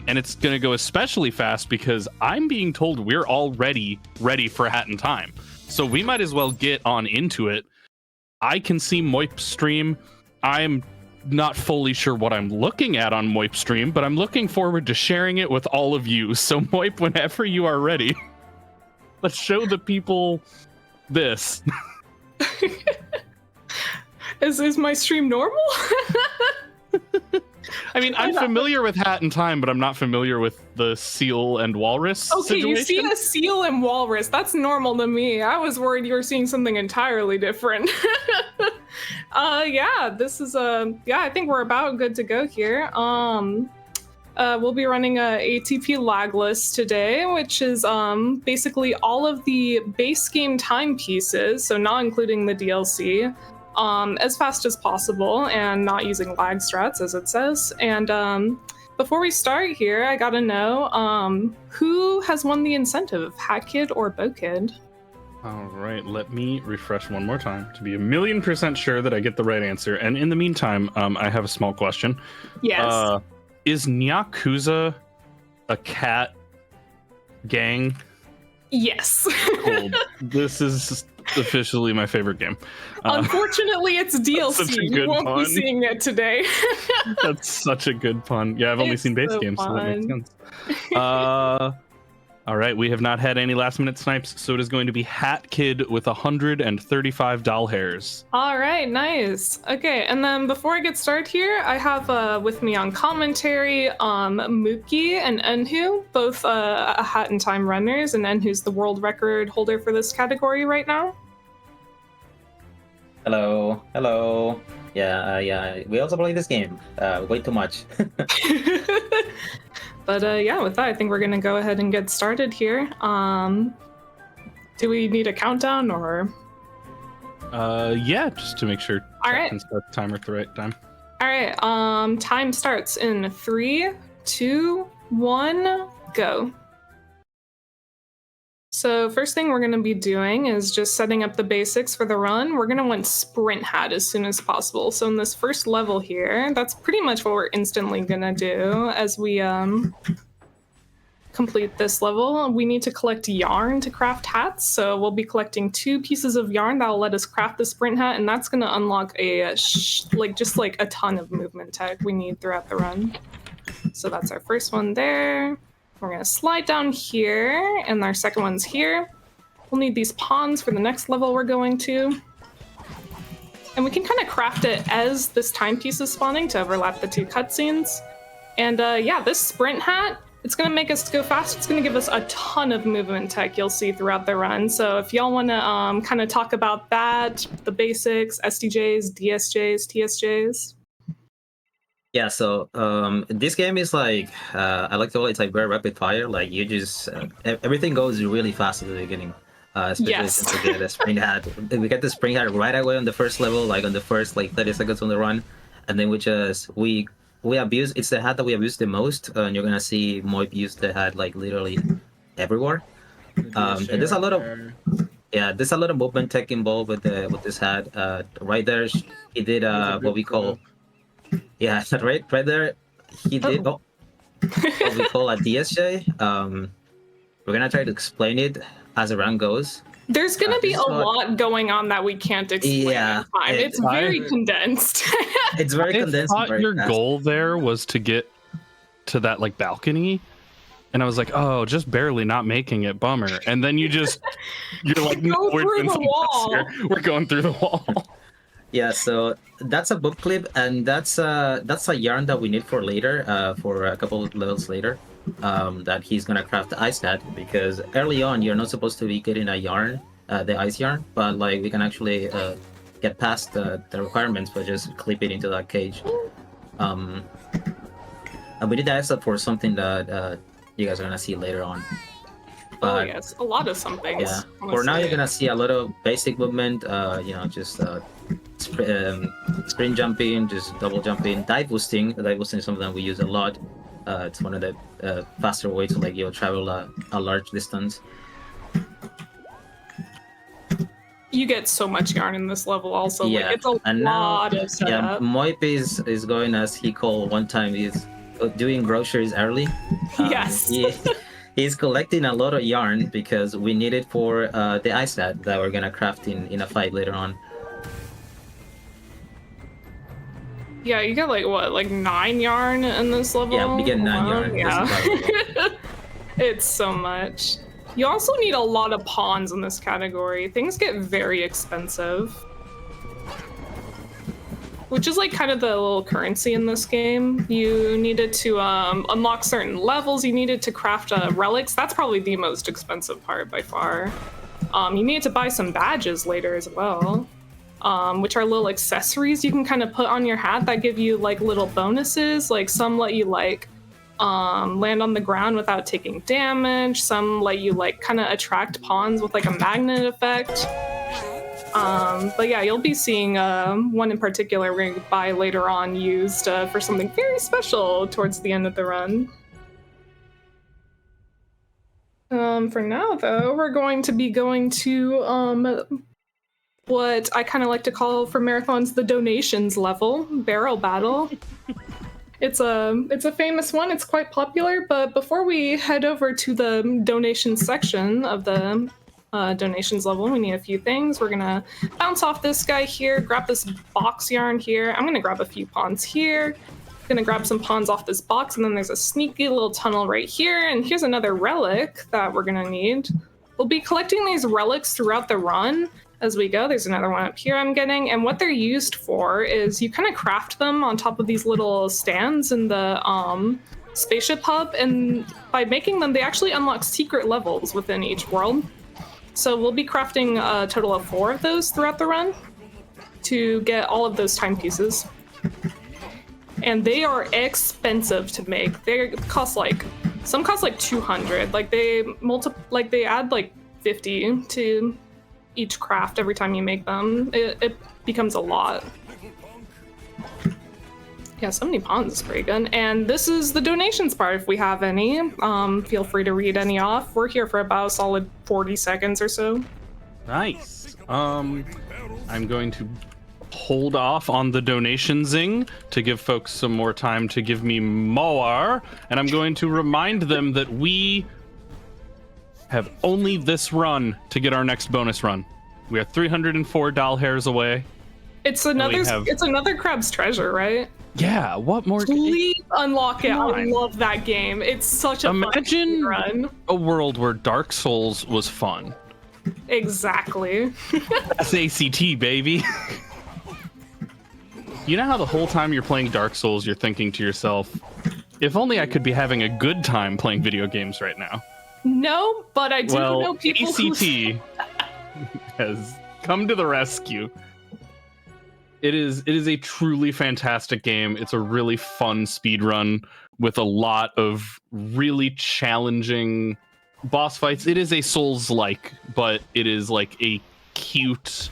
And it's going to go especially fast because I'm being told we're already ready for Hat in Time. So we might as well get on into it. I can see Moip's stream. I'm not fully sure what I'm looking at on Moip's stream, but I'm looking forward to sharing it with all of you. So Moip, whenever you are ready, let's show the people this. Is my stream normal? I mean, I'm familiar with Hat in Time, but I'm not familiar with the seal and walrus situation. You see a seal and walrus. That's normal to me. I was worried you were seeing something entirely different. Yeah, this is I think we're about good to go here. We'll be running a ATP Lagless today, which is basically all of the base game timepieces, so not including the DLC. As fast as possible and not using lag strats, as it says. And before we start here, I gotta know who has won the incentive, Hat Kid or Bow Kid? All right, let me refresh one more time to be 1,000,000% sure that I get the right answer. And in the meantime, I have a small question. Yes. Is Nyakuza a cat gang? Yes. Cool. This is officially my favorite game. Unfortunately, it's DLC. You won't be seeing it today. That's such a good pun. Yeah, I've only seen base games, so that makes sense. All right, we have not had any last-minute snipes, so it is going to be Hat Kid with 135 doll hairs. All right, nice. Okay, and then before I get started here, I have with me on commentary Mookie and Enhu, both Hat in Time runners, and Enhu's the world record holder for this category right now. Hello. Yeah. We also play this game. Way too much. But yeah, with that, I think we're gonna go ahead and get started here. Do we need a countdown or? Yeah, just to make sure. All right. Can start the timer at the right time. All right. Time starts in 3, 2, 1, go. So first thing we're going to be doing is just setting up the basics for the run. We're going to want Sprint Hat as soon as possible. So in this first level here, that's pretty much what we're instantly going to do as we complete this level. We need to collect yarn to craft hats. So we'll be collecting 2 pieces of yarn that will let us craft the Sprint Hat, and that's going to unlock a just a ton of movement tech we need throughout the run. So that's our first one there. We're going to slide down here, and our second one's here. We'll need these pawns for the next level we're going to. And we can kind of craft it as this timepiece is spawning to overlap the 2 cutscenes. And yeah, this Sprint Hat, it's going to make us go fast. It's going to give us a ton of movement tech you'll see throughout the run. So if y'all want to kind of talk about that, the basics, SDJs, DSJs, TSJs. Yeah, so this game is like, I like to call it, it's like very rapid fire. Like you just, everything goes really fast at the beginning. Especially since we get the Spring Hat. We get the Spring Hat right away on the first level, like on the first 30 seconds on the run. And then we abuse, it's the hat that we abuse the most. And you're gonna see Moip use the hat like literally everywhere. And there's a lot of movement tech involved with this hat. Right there, he did what we call, right there, he did what we call a DSJ. We're gonna try to explain it as the run goes. There's gonna be a lot going on that we can't explain in time. It's very condensed. It's very condensed. I thought your goal there was to get to that balcony, and I was like, oh, just barely not making it, bummer. And then you're like, no, we're doing something else here. We're going through the wall. Yeah, so that's a book clip, and that's a yarn that we need for later, for a couple of levels later, that he's gonna craft the ice hat, because early on you're not supposed to be getting a yarn, the ice yarn, but we can actually get past the requirements by just clip it into that cage. And we did that for something that you guys are gonna see later on. But, yes, a lot of some things. Yeah, for now you're gonna see a lot of basic movement, just sprint jumping, just double jumping, dive boosting. Dive boosting is something that we use a lot. It's one of the faster ways to travel a large distance. You get so much yarn in this level also. Yeah, it's a lot of setup. Yeah, Moip is going, as he called one time, doing groceries early. Yes. He's collecting a lot of yarn because we need it for the ice hat that we're gonna craft in a fight later on. Yeah, you get like what, like 9 yarn in this level? Yeah, we get 9 yarn. Yeah. It's so much. You also need a lot of pawns in this category. Things get very expensive. Which is like kind of the little currency in this game. You needed to unlock certain levels. You needed to craft relics. That's probably the most expensive part by far. You needed to buy some badges later as well, which are little accessories you can kind of put on your hat that give you like little bonuses. Like some let you like land on the ground without taking damage. Some let you like kind of attract pawns with like a magnet effect. But yeah, you'll be seeing one in particular we're going to buy later on used for something very special towards the end of the run. For now, though, we're going to be going to what I kind of like to call for marathons the donations level, barrel battle. It's a famous one. It's quite popular. But before we head over to the donations section of the donations level, we need a few things. We're gonna bounce off this guy here, grab this box yarn here. I'm gonna grab a few pawns here. Gonna grab some pawns off this box, and then there's a sneaky little tunnel right here. And here's another relic that we're gonna need. We'll be collecting these relics throughout the run as we go. There's another one up here I'm getting, and what they're used for is you kind of craft them on top of these little stands in the spaceship hub, and by making them, they actually unlock secret levels within each world. So we'll be crafting a total of 4 of those throughout the run to get all of those timepieces. And they are expensive to make. They cost like, some cost like 200. Like they add like 50 to each craft every time you make them. It becomes a lot. Yeah, so many pawns is pretty good. And this is the donations part if we have any. Feel free to read any off. We're here for about a solid 40 seconds or so. Nice. I'm going to hold off on the donation-zing to give folks some more time to give me more. And I'm going to remind them that we have only this run to get our next bonus run. We are 304 doll hairs away. It's another Crab's Treasure, right? Yeah, what more? Please unlock it. I love that game. It's such a Imagine fun run. A world where Dark Souls was fun. Exactly. That's ACT, baby. You know how the whole time you're playing Dark Souls, you're thinking to yourself, if only I could be having a good time playing video games right now. No, but I do know people ACT has come to the rescue. It is a truly fantastic game. It's a really fun speed run with a lot of really challenging boss fights. It is a Souls-like, but it is like a cute,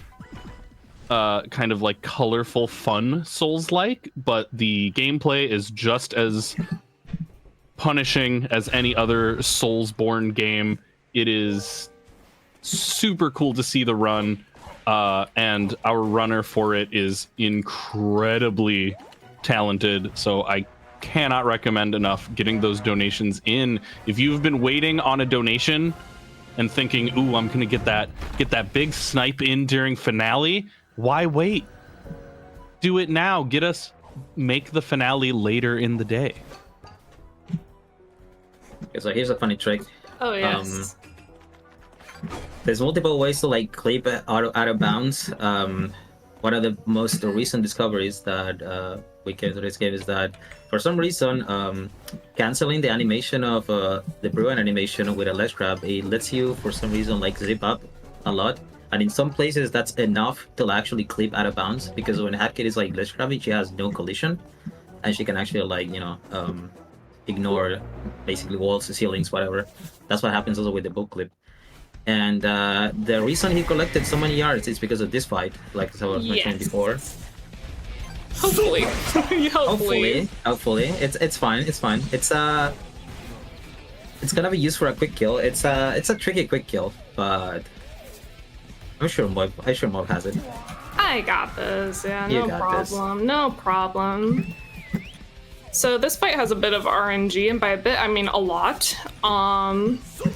kind of like colorful, fun Souls-like. But the gameplay is just as punishing as any other Souls-born game. It is super cool to see the run. And our runner for it is incredibly talented, so I cannot recommend enough getting those donations in. If you've been waiting on a donation and thinking, ooh, I'm gonna get that big snipe in during finale, why wait? Do it now. Make the finale later in the day. Okay, so here's a funny trick. Oh yes. There's multiple ways to like clip out of bounds. One of the most recent discoveries that we came to this game is that for some reason, canceling the animation of the Bruin animation with a ledge grab, it lets you for some reason like zip up a lot. And in some places that's enough to actually clip out of bounds, because when Hatkit is like ledge grabbing, she has no collision, and she can actually like ignore basically walls, ceilings, whatever. That's what happens also with the book clip. And the reason he collected so many yards is because of this fight, like I was mentioning before. Hopefully. Hopefully. It's fine. It's gonna be used for a quick kill. It's a tricky quick kill, but I'm sure Moip has it. I got this. Yeah, no problem. So this fight has a bit of RNG, and by a bit I mean a lot.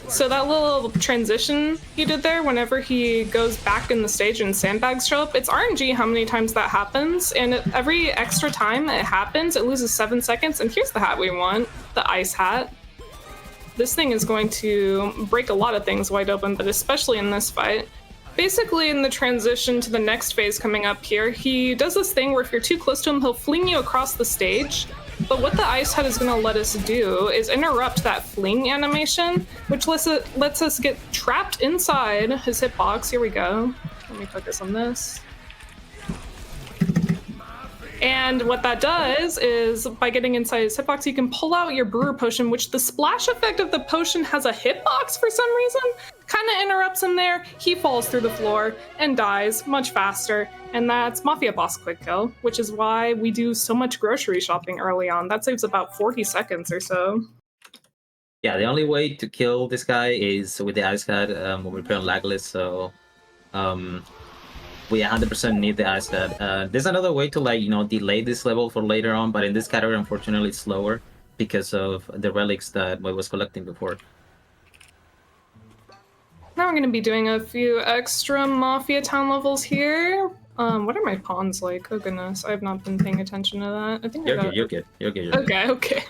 So that little transition he did there, whenever he goes back in the stage and sandbags show up, it's RNG how many times that happens, and every extra time it happens, it loses 7 seconds. And here's the hat we want, the ice hat. This thing is going to break a lot of things wide open, but especially in this fight. Basically, in the transition to the next phase coming up here, he does this thing where if you're too close to him, he'll fling you across the stage. But what the ice hat is going to let us do is interrupt that fling animation, which lets us get trapped inside his hitbox. Here we go. Let me focus on this. And what that does is, by getting inside his hitbox, you can pull out your brewer potion, which the splash effect of the potion has a hitbox for some reason. Kind of interrupts him there. He falls through the floor and dies much faster. And that's Mafia Boss quick kill, which is why we do so much grocery shopping early on. That saves about 40 seconds or so. Yeah, the only way to kill this guy is with the ice hat when we play on Lagless, so we 100% need the ice hat. There's another way to, like, delay this level for later on, but in this category, unfortunately, it's slower because of the relics that I was collecting before. Now we're going to be doing a few extra Mafia Town levels here. What are my pawns like? Oh goodness, I have not been paying attention to that. I think You're good. Okay.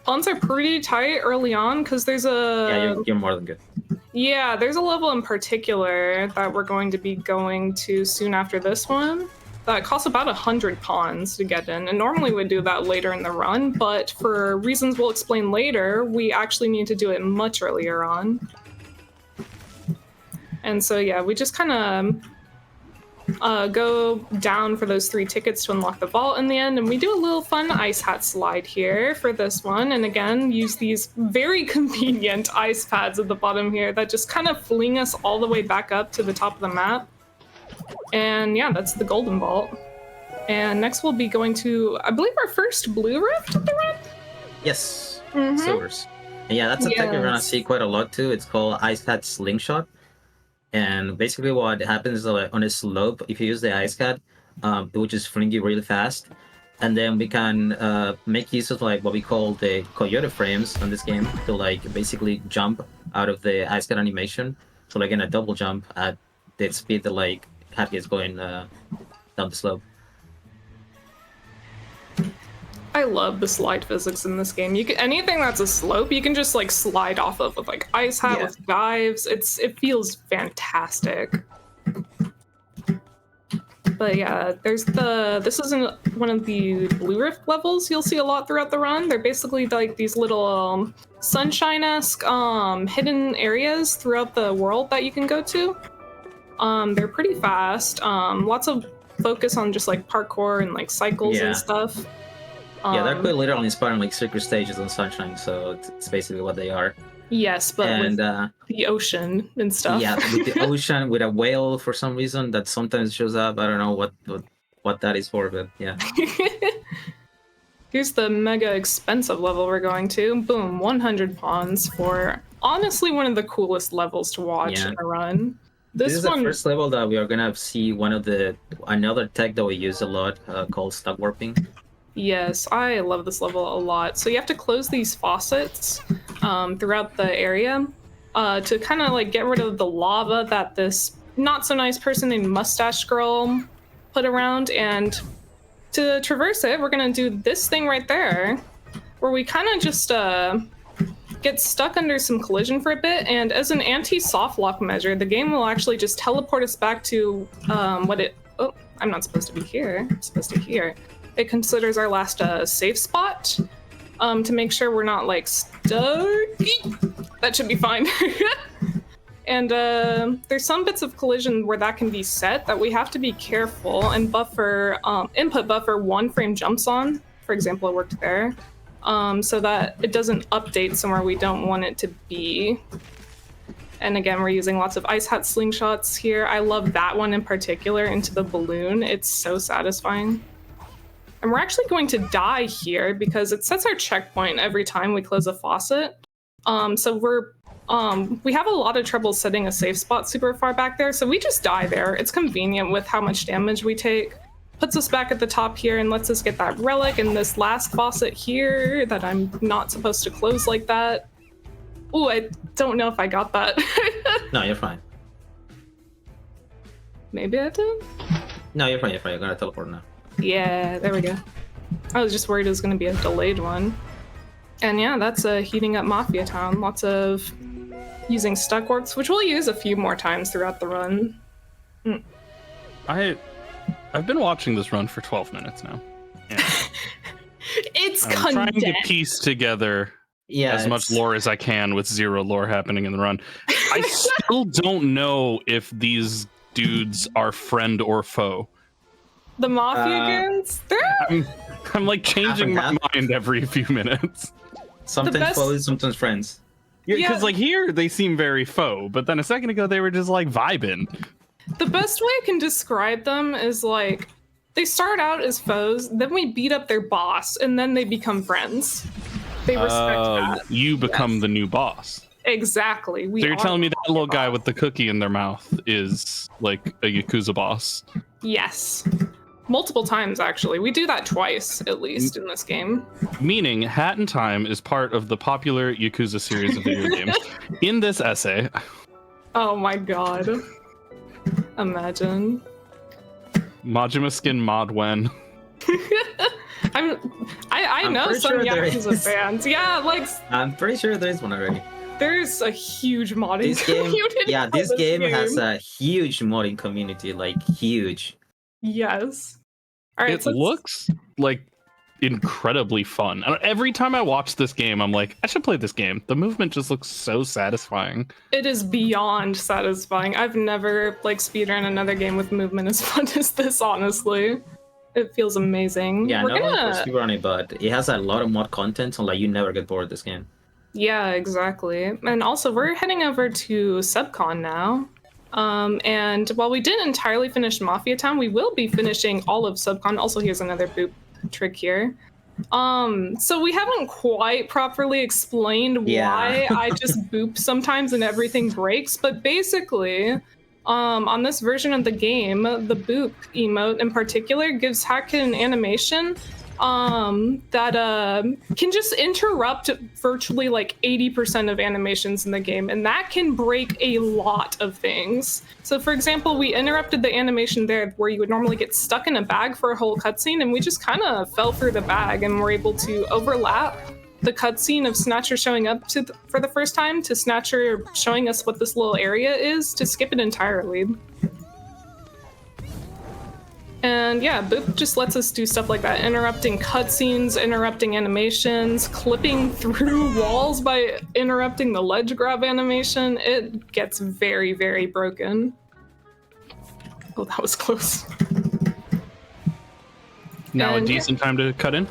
Pawns are pretty tight early on because there's a... Yeah, you're more than good. Yeah, there's a level in particular that we're going to be going to soon after this one that costs about 100 pawns to get in, and normally we do that later in the run, but for reasons we'll explain later, we actually need to do it much earlier on. And so yeah, we just kind of go down for those 3 tickets to unlock the vault in the end, and we do a little fun ice hat slide here for this one, and again use these very convenient ice pads at the bottom here that just kind of fling us all the way back up to the top of the map. And yeah, that's the golden vault. And next we'll be going to, I believe, our first blue rift of the run? Yes, silvers. And yeah, that's a tech you're gonna see quite a lot too. It's called ice hat slingshot. And basically what happens is, on a slope, if you use the ice cat, it will just fling you really fast. And then we can make use of what we call the coyote frames on this game to basically jump out of the ice cat animation. So in a double jump at the speed that cat gets going down the slope. I love the slide physics in this game. You can, anything that's a slope, you can just slide off of with ice hat with dives. It feels fantastic. But yeah, this isn't one of the blue rift levels you'll see a lot throughout the run. They're basically these little sunshine-esque hidden areas throughout the world that you can go to. They're pretty fast. Lots of focus on just parkour and cycles and stuff. Yeah, they're quite literally inspiring circuit stages on Sunshine, so it's basically what they are. Yes, but with the ocean and stuff. Yeah, with the ocean, with a whale for some reason that sometimes shows up. I don't know what that is for, but yeah. Here's the mega expensive level we're going to. Boom, 100 pawns for honestly one of the coolest levels to watch in a run. This is the first level that we are gonna see another tech that we use a lot called stuck warping. Yes, I love this level a lot. So you have to close these faucets throughout the area to kind of get rid of the lava that this not so nice person named Mustache Girl put around. And to traverse it, we're gonna do this thing right there, where we kind of just get stuck under some collision for a bit. And as an anti-soft lock measure, the game will actually just teleport us back to oh, I'm not supposed to be here. I'm supposed to be here. It considers our last safe spot to make sure we're not stuck. That should be fine. And there's some bits of collision where that can be set that we have to be careful and buffer, input buffer 1 frame jumps on. For example, it worked there. So that it doesn't update somewhere we don't want it to be. And again, we're using lots of ice hat slingshots here. I love that one in particular into the balloon. It's so satisfying. And we're actually going to die here because it sets our checkpoint every time we close a faucet. So we have a lot of trouble setting a safe spot super far back there, so we just die there. It's convenient with how much damage we take. puts us back at the top here and lets us get that relic and this last faucet here that I'm not supposed to close like that. Oh, I don't know if I got that. No, you're fine. Maybe I did? No, you're fine. You're fine. You're gonna teleport now. Yeah, there we go. I was just worried it was going to be a delayed one. And yeah, that's heating up Mafia Town. Lots of using stuck works, which we'll use a few more times throughout the run. I've been watching this run for 12 minutes now. Yeah. It's I'm trying to piece together as much lore as I can with zero lore happening in the run. I still don't know if these dudes are friend or foe. The Mafia goons? I'm like changing my mind every few minutes. Sometimes foes, sometimes friends. Because like here they seem very foe, but then a second ago they were just like vibing. The best way I can describe them is like they start out as foes, then we beat up their boss, and then they become friends. They respect that. You become the new boss. Exactly. So you're telling me that little guy with the cookie in their mouth is like a Yakuza boss? Yes. Multiple times, actually. We do that twice, at least, in this game. Meaning, Hat in Time is part of the popular Yakuza series of video games. In this essay... Oh my god. Imagine. Majima Skin Mod Wen. I know some Yakuza fans. Yeah, like... I'm pretty sure there's one already. There's a huge modding community. Yeah, this game has a huge modding community, like huge. Yes. All right. It looks like incredibly fun. Every time I watch this game, I'm like, I should play this game. The movement just looks so satisfying. It is beyond satisfying. I've never like speedrun another game with movement as fun as this, honestly. It feels amazing. Yeah, no one for speedrunning, but it has a lot of mod content, so like you never get bored of this game. Yeah, exactly. And also, we're heading over to Subcon now. And while we didn't entirely finish Mafia Town, we will be finishing all of Subcon. Also, here's another boop trick here. So we haven't quite properly explained why I just boop sometimes and everything breaks, but basically, on this version of the game, the boop emote in particular gives Hack an animation that can just interrupt virtually like 80% of animations in the game, and that can break a lot of things. So for example, we interrupted the animation there where you would normally get stuck in a bag for a whole cutscene, and we just kind of fell through the bag and were able to overlap the cutscene of Snatcher showing up for the first time to Snatcher showing us what this little area is to skip it entirely. And yeah, Boop just lets us do stuff like that, interrupting cutscenes, interrupting animations, clipping through walls by interrupting the ledge grab animation. It gets very, very broken. Oh, that was close. Now a decent time to cut in?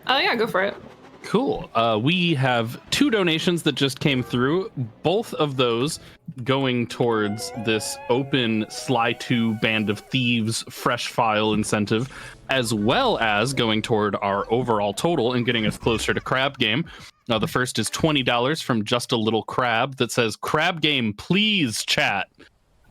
Yeah, go for it. Cool. We have 2 donations that just came through. Both of those going towards this open Sly 2 Band of Thieves fresh file incentive, as well as going toward our overall total and getting us closer to Crab Game. Now, the first is $20 from Just a Little Crab that says, "Crab Game, please chat."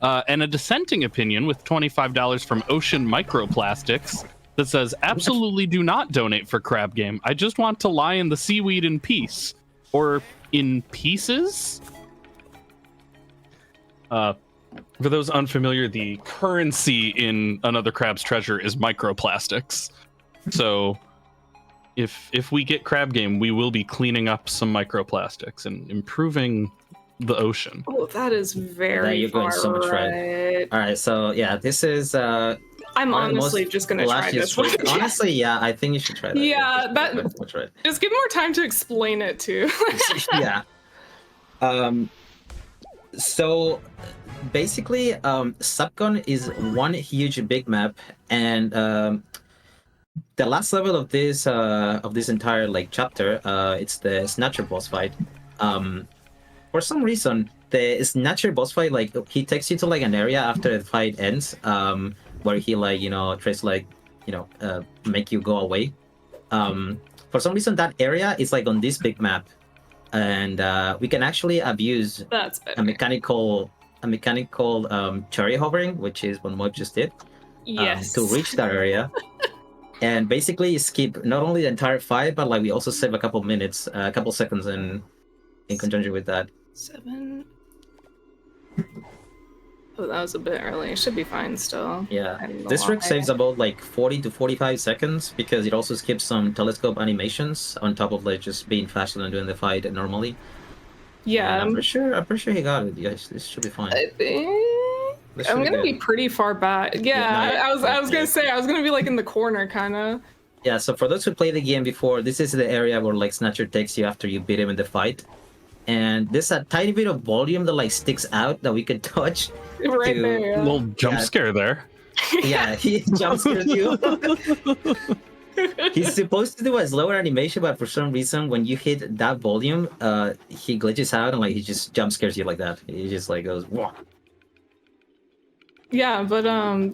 And a dissenting opinion with $25 from Ocean Microplastics that says, "Absolutely do not donate for Crab Game. I just want to lie in the seaweed in peace." Or in pieces? For those unfamiliar, the currency in Another Crab's Treasure is microplastics. So if we get Crab Game, we will be cleaning up some microplastics and improving the ocean. Oh, that is very you're going so much right. All right, so yeah, this is... I'm honestly just gonna try this one. Honestly, yeah, I think you should try that. Yeah, just give more time to explain it too. Yeah. So basically, Subcon is one huge big map, and the last level of this entire like chapter, it's the Snatcher boss fight. For some reason, the Snatcher boss fight, like he takes you to like an area after the fight ends, where he like tries to like make you go away. For some reason, that area is like on this big map, and we can actually abuse a mechanical cherry hovering, which is what Moip just did. Yes. to reach that area. And basically skip not only the entire fight, but like we also save a couple minutes, a couple seconds in conjunction with that. 7. Oh, that was a bit early. It should be fine still. Yeah, I don't know this trick why. saves about like 40 to 45 seconds because it also skips some telescope animations on top of like just being faster than doing the fight normally. Yeah, And I'm pretty sure he got it. Yes, this should be fine. I think This I'm should gonna good. be pretty far back. Yeah, no, I was gonna say I was gonna be like in the corner, kind of. Yeah, so for those who played the game before, this is the area where like Snatcher takes you after you beat him in the fight. And there's a tiny bit of volume that like sticks out that we can touch. Right to- there. Yeah. Little jump Yeah. scare there. Yeah, he jump scares you. He's supposed to do a slower animation, but for some reason, when you hit that volume, he glitches out and like he just jump scares you like that. He just like goes, whoa. Yeah, but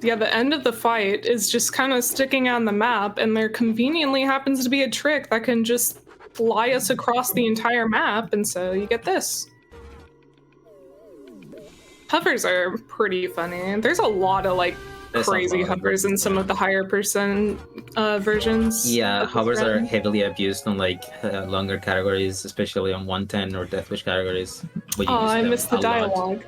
yeah, the end of the fight is just kind of sticking on the map, and there conveniently happens to be a trick that can just fly us across the entire map, and so you get this. Hovers are pretty funny. There's a lot of like There's a crazy lot of hovers in some of the higher percent versions. Yeah, of this hovers are run. heavily abused on like longer categories, especially on 110 or Deathwish categories. where you Oh, use I them missed the a lot. dialogue.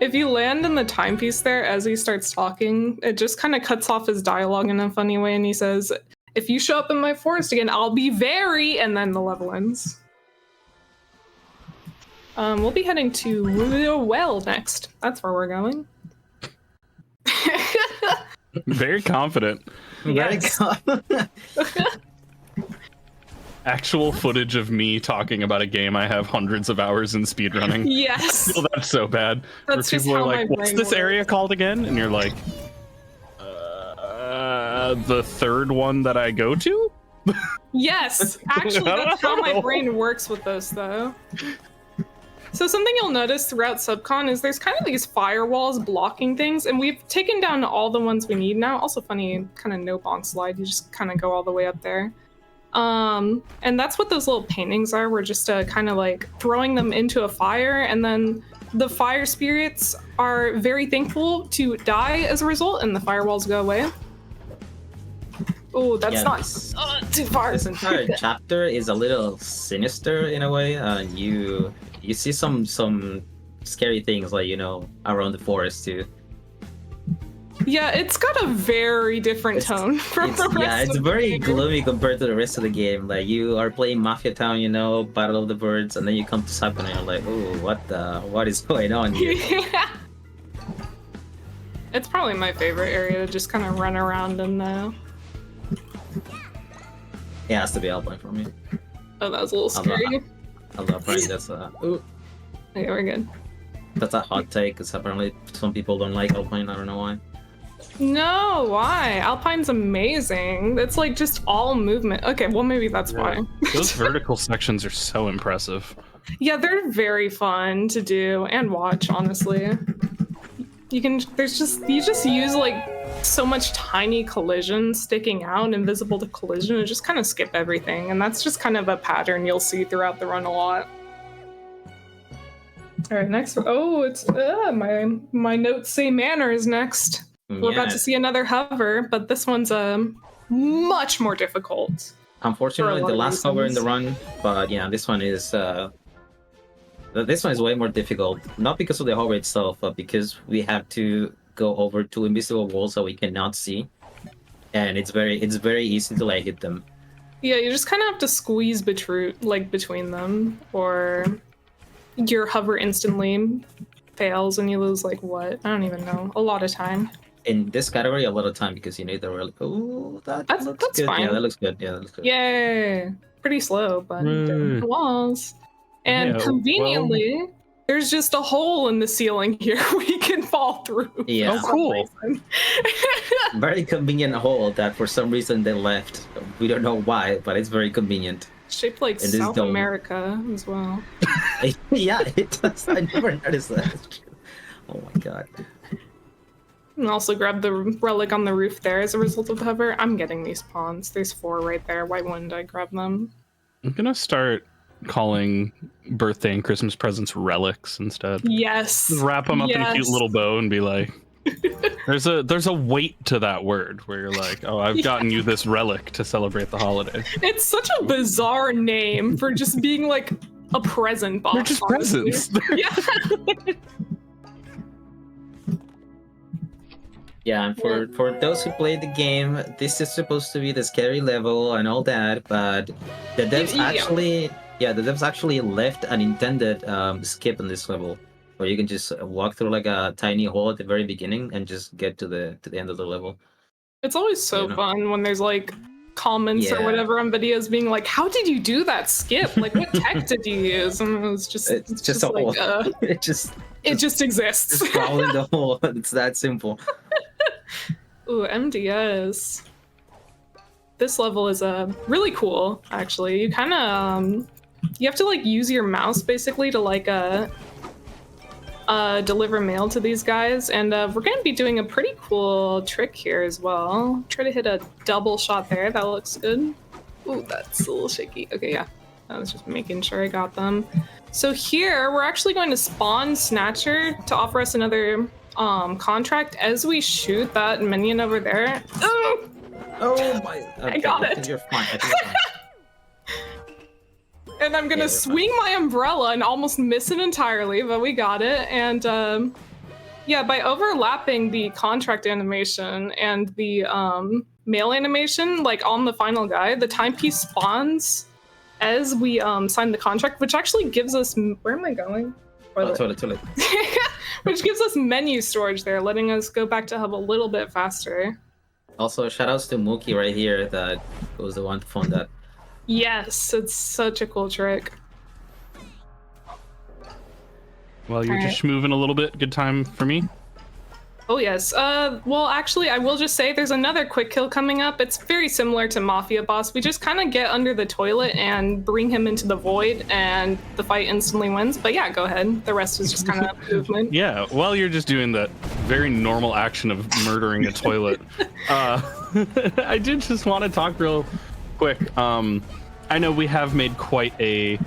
If you land in the timepiece there as he starts talking, it just kind of cuts off his dialogue in a funny way, and he says, "If you show up in my forest again, I'll be very," and then the level ends. We'll be heading to the well next. That's where we're going. Very confident. Very Yes. Actual footage of me talking about a game I have hundreds of hours in speedrunning. Yes. I feel that's so bad. That's Where just people are how like, my what's brain this works." area called again? And you're like, the third one that I go to? Yes, actually, that's how my brain works with this, though. So something you'll notice throughout Subcon is there's kind of these firewalls blocking things, and we've taken down all the ones we need now. Also funny, kind of no bonk slide. You just kind of go all the way up there. And that's what those little paintings are. We're just kind of like throwing them into a fire, and then the fire spirits are very thankful to die as a result, and the firewalls go away. Oh, that's Yeah, not this- too far. This entire chapter is a little sinister in a way. You see some scary things like around the forest too. Yeah, it's got a very different It's- tone from the rest it's of very the game. gloomy compared to the rest of the game. Like you are playing Mafia Town, Battle of the Birds, and then you come to Cypher and you're like, oh, what is going on here? Yeah. It's probably my favorite area to just kind of run around in now. It has to be Alpine for me. Oh, that was a little I'm not- scary. I love playing Okay, we're good. that's a hot take because apparently some people don't like Alpine. I don't know why. No, why? Alpine's amazing. It's like just all movement. Okay, well maybe that's why. Those vertical sections are so impressive. Yeah, they're very fun to do and watch, honestly. You just use like so much tiny collision sticking out, invisible to collision, and just kind of skip everything. And that's just kind of a pattern you'll see throughout the run a lot. All right, next. Oh, it's my notes say manor is next. We're about to see another hover, but this one's much more difficult. Unfortunately, for a the lot of last cover in the reasons. run, but yeah, this one is way more difficult. Not because of the hover itself, but because we have to go over two invisible walls that we cannot see, and it's very easy to like hit them. Yeah, you just kind of have to squeeze between them, or your hover instantly fails and you lose like what? I don't even know. A lot of time. In this category, a lot of time because you need the really. Oh, That's looks good. fine. Yeah, that looks good. Yeah, that looks good. Yay! Pretty slow, but Yay. the walls. And Yeah, conveniently, there's just a hole in the ceiling here we can fall through. Yeah. Oh, cool. Very convenient hole that for some reason they left. We don't know why, but it's very convenient. Shaped like And this South dome. America as well. Yeah, it does. I never noticed that. It's true. Oh my god. And also grab the relic on the roof there as a result of the hover. I'm getting these pawns. There's 4 right there. Why wouldn't I grab them? I'm gonna start calling birthday and Christmas presents relics instead. Yes. Just wrap them up in a cute Yes. little bow and be like, There's a weight to that word where you're like, oh, I've gotten you this relic to celebrate the holiday. It's such a bizarre name for just being like a present box. They're just honestly. presents. Yeah. Yeah, and for those who played the game, this is supposed to be the scary level and all that, but the devs actually left an intended skip on this level, where you can just walk through like a tiny hole at the very beginning and just get to the end of the level. It's always so fun when there's like comments or whatever on videos being like, "How did you do that skip? Like, what tech did you use?" And it's just a hole. Like, it just exists. Just crawl in the hole. It's that simple. Ooh, MDS. This level is really cool, actually. You kind of you have to like use your mouse basically to like deliver mail to these guys, and we're gonna be doing a pretty cool trick here as well. Try to hit a double shot there. That looks good. Ooh, that's a little shaky. Okay, yeah. I was just making sure I got them. So here we're actually going to spawn Snatcher to offer us another contract as we shoot that minion over there. Oh, my! Okay, I got it. You're fine. I think you're fine. And I'm gonna swing my umbrella and almost miss it entirely, but we got it. And yeah, by overlapping the contract animation and the mail animation, like on the final guy, the timepiece spawns as we sign the contract, which actually gives us, where am I going? Toilet. Which gives us menu storage there, letting us go back to hub a little bit faster. Also, shoutouts to Mookie right here, that was the one to fund that. Yes, it's such a cool trick. Well, you're just moving a little bit. Good time for me. Oh yes. Well, actually, I will just say there's another quick kill coming up. It's very similar to Mafia Boss. We just kind of get under the toilet and bring him into the void, and the fight instantly wins. But yeah, go ahead. The rest is just kind of movement. Yeah, well, you're just doing that very normal action of murdering a toilet. I did just want to talk real quick. I know we have made quite a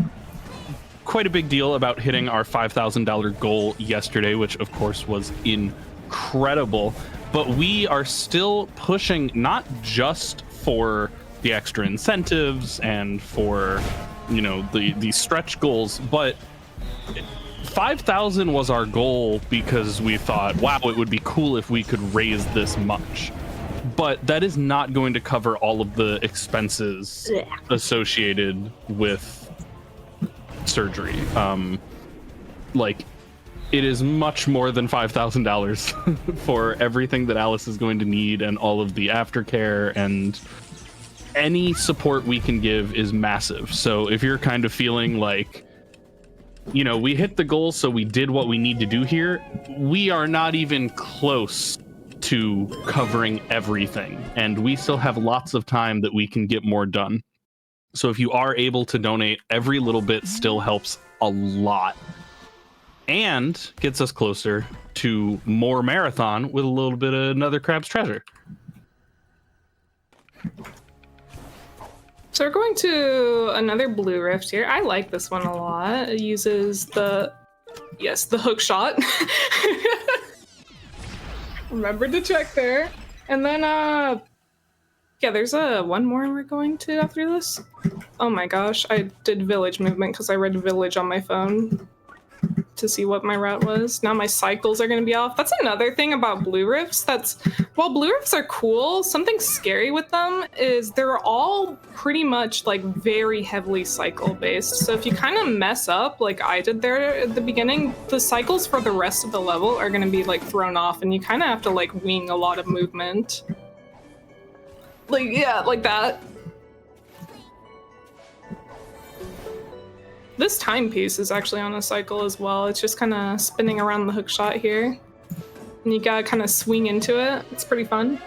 big deal about hitting our $5,000 goal yesterday, which of course was incredible, but we are still pushing not just for the extra incentives and for, you know, the stretch goals, but 5,000 was our goal because we thought, wow, it would be cool if we could raise this much. But that is not going to cover all of the expenses associated with surgery. Like, it is much more than $5,000 for everything that Alice is going to need, and all of the aftercare, and any support we can give is massive. So if you're kind of feeling like, you know, we hit the goal, so we did what we need to do here, we are not even close to covering everything, and we still have lots of time that we can get more done. So if you are able to donate, every little bit still helps a lot and gets us closer to more marathon with a little bit of another crab's treasure. So we're going to another blue rift here. I like this one a lot. It uses the hook shot. Remember to check there. And then yeah, there's one more we're going to after this. Oh my gosh, I did village movement because I read village on my phone to see what my route was. Now my cycles are going to be off. That's another thing about blue rifts. While blue rifts are cool, something scary with them is they're all pretty much like very heavily cycle based. So if you kind of mess up like I did there at the beginning, the cycles for the rest of the level are going to be like thrown off, and you kind of have to like wing a lot of movement. Like, yeah, like that. This timepiece is actually on a cycle as well. It's just kind of spinning around the hook shot here. And you gotta kind of swing into it. It's pretty fun.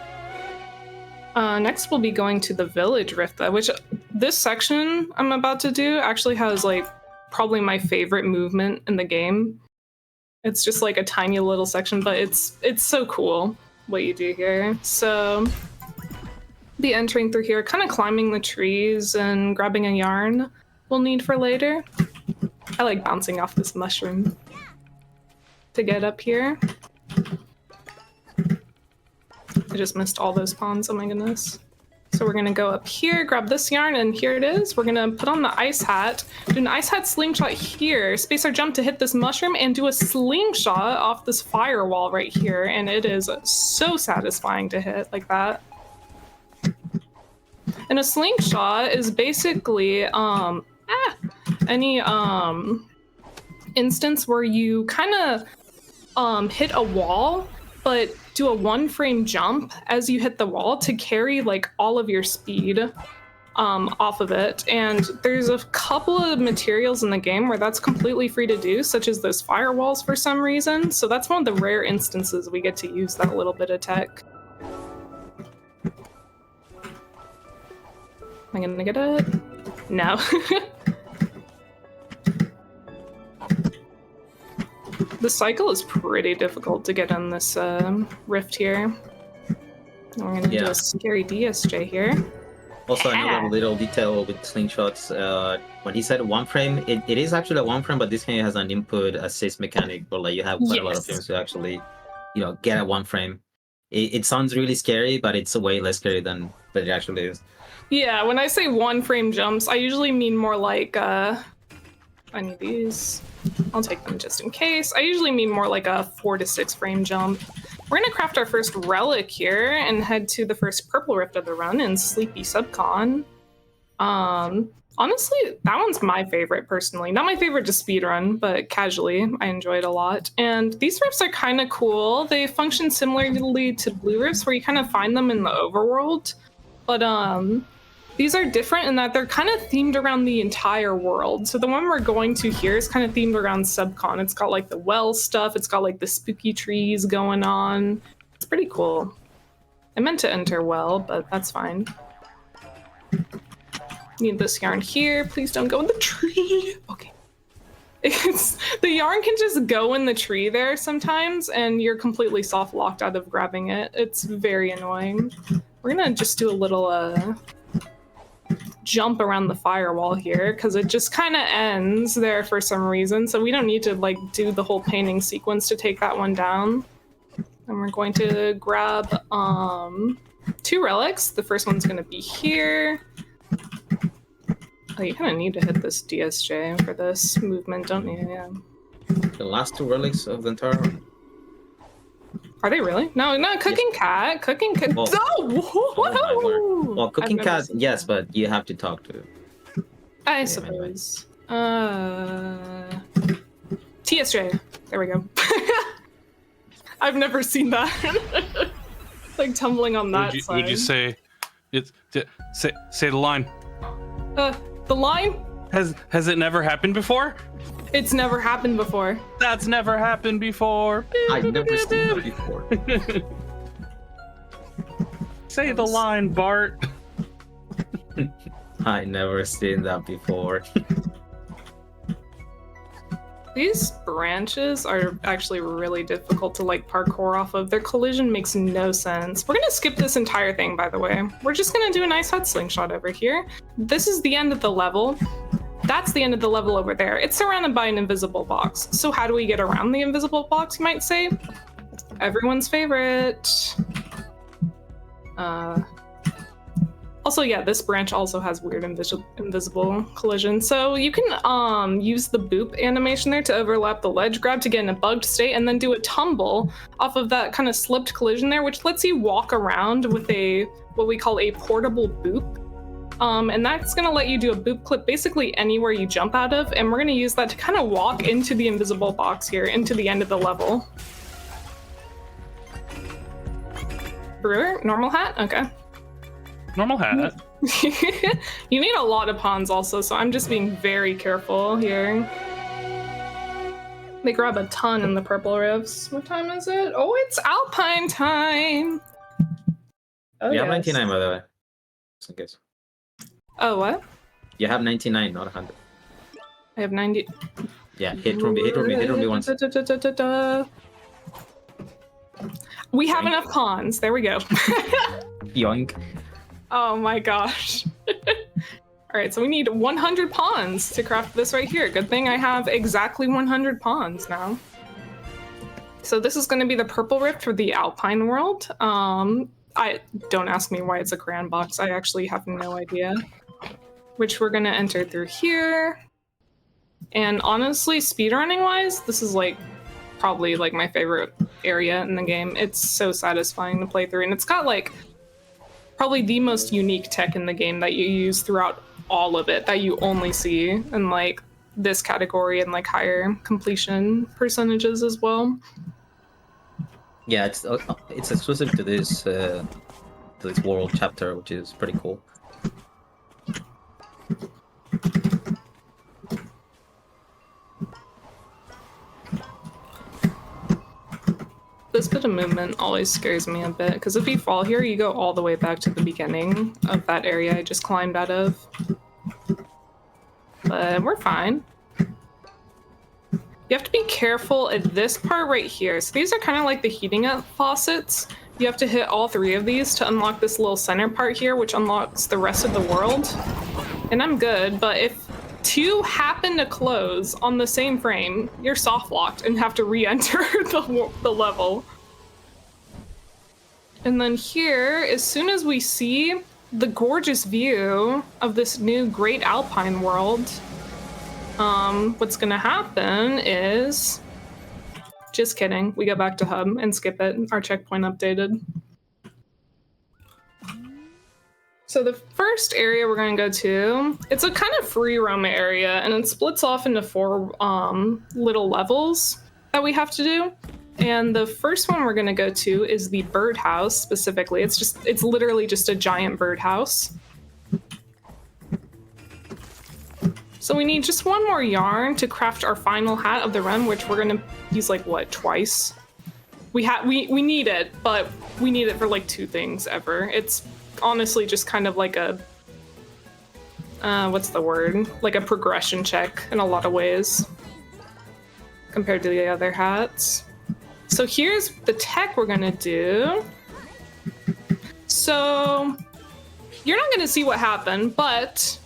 Next we'll be going to the village rift, which this section I'm about to do actually has like probably my favorite movement in the game. It's just like a tiny little section, but it's so cool what you do here. So be entering through here, kind of climbing the trees and grabbing a yarn we'll need for later. I like bouncing off this mushroom to get up here. just missed all those pawns. Oh my goodness. So we're gonna go up here, grab this yarn, and here it is. We're gonna put on the ice hat, do an ice hat slingshot here, space our jump to hit this mushroom, and do a slingshot off this firewall right here. And it is so satisfying to hit like that. And a slingshot is basically any instance where you kind of hit a wall, but do a 1-frame jump as you hit the wall to carry like all of your speed off of it. And there's a couple of materials in the game where that's completely free to do, such as those firewalls for some reason. So that's one of the rare instances we get to use that little bit of tech. Am I gonna get it? No. The cycle is pretty difficult to get in this rift here. And we're gonna do a scary DSJ here. Also, another little detail with slingshots. When he said 1-frame, it is actually a 1-frame, but this game has an input assist mechanic, but like you have quite a lot of frames to actually, get a 1-frame. It sounds really scary, but it's way less scary than it actually is. Yeah, when I say 1-frame jumps, I usually mean more like I need these. I'll take them just in case. I usually mean more like a 4 to 6 frame jump. We're gonna craft our first relic here and head to the first purple rift of the run in Sleepy Subcon. Honestly, that one's my favorite personally. Not my favorite to speedrun, but casually, I enjoy it a lot. And these rifts are kind of cool. They function similarly to blue rifts where you kind of find them in the overworld. But these are different in that they're kind of themed around the entire world. So the one we're going to here is kind of themed around Subcon. It's got like the well stuff. It's got like the spooky trees going on. It's pretty cool. I meant to enter well, but that's fine. Need this yarn here. Please don't go in the tree. Okay. The yarn can just go in the tree there sometimes, and you're completely soft locked out of grabbing it. It's very annoying. We're gonna just do a little jump around the firewall here because it just kind of ends there for some reason, so we don't need to like do the whole painting sequence to take that one down. And we're going to grab 2 relics. The first one's going to be here. Oh, you kind of need to hit this DSJ for this movement, don't you? Yeah. The last 2 relics of the entire run. Are they really? No, Cooking Cat. Cooking Cat. Well, well, Cooking Cat, yes, but you have to talk to it. I suppose. TSJ. There we go. I've never seen that. Like tumbling on that side. Would you say it's say the line? The line? Has it never happened before? It's never happened before. That's never happened before. I've never seen that before. Say the line, Bart. I never seen that before. These branches are actually really difficult to like parkour off of. Their collision makes no sense. We're gonna skip this entire thing, by the way. We're just gonna do a nice hut slingshot over here. This is the end of the level. That's the end of the level over there. It's surrounded by an invisible box. So how do we get around the invisible box, you might say? Everyone's favorite. Also, yeah, this branch also has weird invisible collision. So you can use the boop animation there to overlap the ledge grab to get in a bugged state and then do a tumble off of that kind of slipped collision there, which lets you walk around with what we call a portable boop. And that's gonna let you do a boop clip basically anywhere you jump out of, and we're gonna use that to kind of walk into the invisible box here, into the end of the level. Brewer, normal hat? Okay. Normal hat. You need a lot of pawns also, so I'm just being very careful here. They grab a ton in the purple rifts. What time is it? Oh, it's Alpine time! Oh, you have 99, by the way. Just in case. Oh, what? You have 99, not 100. I have 90. Yeah, hit from me once. We have enough pawns. There we go. Yoink. Oh my gosh. All right, so we need 100 pawns to craft this right here. Good thing I have exactly 100 pawns now. So this is going to be the purple rift for the Alpine world. I don't ask me why it's a crayon box. I actually have no idea. Which we're gonna enter through here. And honestly, speedrunning wise, this is like probably like my favorite area in the game. It's so satisfying to play through, and it's got like probably the most unique tech in the game that you use throughout all of it that you only see in like this category and like higher completion percentages as well. Yeah, it's exclusive to this world chapter, which is pretty cool. This bit of movement always scares me a bit, because if you fall here, you go all the way back to the beginning of that area I just climbed out of. But we're fine. You have to be careful at this part right here. So these are kind of like the heating up faucets. You have to hit all 3 of these to unlock this little center part here, which unlocks the rest of the world. And I'm good, but if 2 happen to close on the same frame, you're soft locked and have to re-enter the level. And then here, as soon as we see the gorgeous view of this new Great Alpine world, what's gonna happen is... Just kidding, we go back to hub and skip it. Our checkpoint updated. So the first area we're going to go to, it's a kind of free roam area, and it splits off into 4 little levels that we have to do. And the first one we're going to go to is the birdhouse specifically. It's literally just a giant birdhouse. So we need just 1 more yarn to craft our final hat of the run, which we're going to use like what, twice? We need it, but we need it for like 2 things ever. It's honestly just kind of like a what's the word, like a progression check in a lot of ways compared to the other hats. So here's the tech we're gonna do. So you're not gonna see what happened but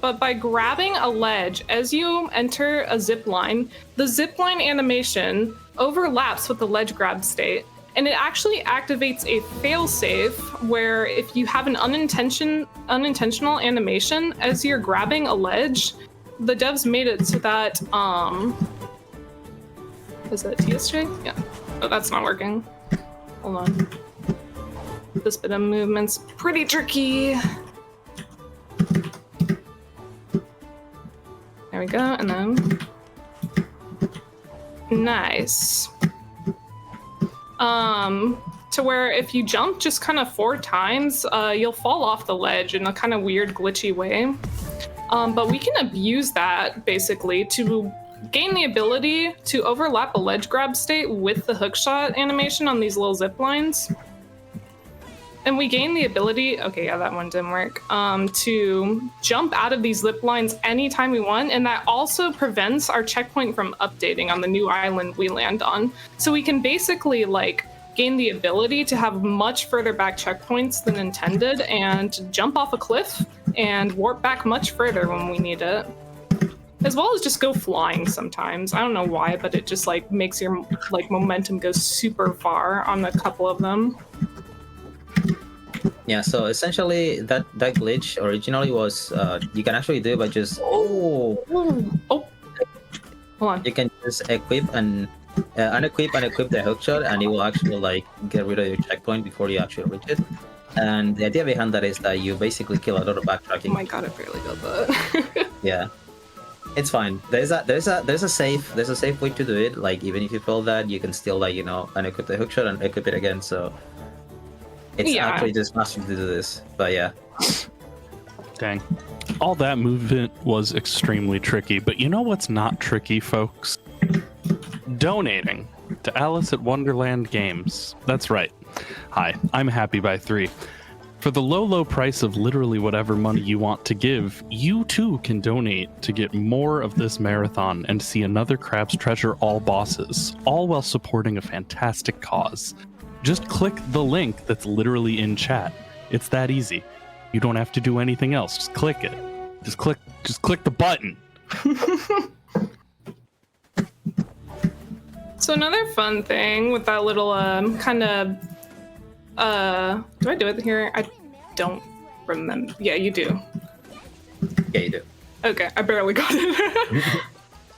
by grabbing a ledge as you enter a zip line, the zip line animation overlaps with the ledge grab state. And it actually activates a failsafe where if you have an unintentional animation as you're grabbing a ledge, the devs made it so that, is that TSJ? Yeah. Oh, that's not working. Hold on. This bit of movement's pretty tricky. There we go, and then, nice. To where if you jump just kind of 4 times, you'll fall off the ledge in a kind of weird glitchy way. But we can abuse that basically to gain the ability to overlap a ledge grab state with the hookshot animation on these little zip lines. And we gain the ability, okay, yeah, that one didn't work, to jump out of these zip lines anytime we want, and that also prevents our checkpoint from updating on the new island we land on. So we can basically like gain the ability to have much further back checkpoints than intended and jump off a cliff and warp back much further when we need it. As well as just go flying sometimes. I don't know why, but it just like makes your like momentum go super far on a couple of them. Yeah, so essentially that glitch originally was you can actually do it by just hold on. You can just equip and unequip and equip the hookshot, and it will actually like get rid of your checkpoint before you actually reach it. And the idea behind that is that you basically kill a lot of backtracking. Oh my god, I barely got that. Yeah, it's fine. There's a safe way to do it. Like even if you fail that, you can still like unequip the hookshot and equip it again. So. It's actually just faster to do this, but yeah. Dang. All that movement was extremely tricky, but you know what's not tricky, folks? Donating to Alice at Wonderland Games. That's right. Hi, I'm Happy by 3. For the low price of literally whatever money you want to give, you too can donate to get more of this marathon and see another Crab's Treasure all bosses, all while supporting a fantastic cause. Just click the link that's literally in chat. It's that easy. You don't have to do anything else. Just click it. Just click the button. So another fun thing with that little kind of Do I do it here? I don't remember. Yeah, you do. Yeah, you do. Okay, I barely got it.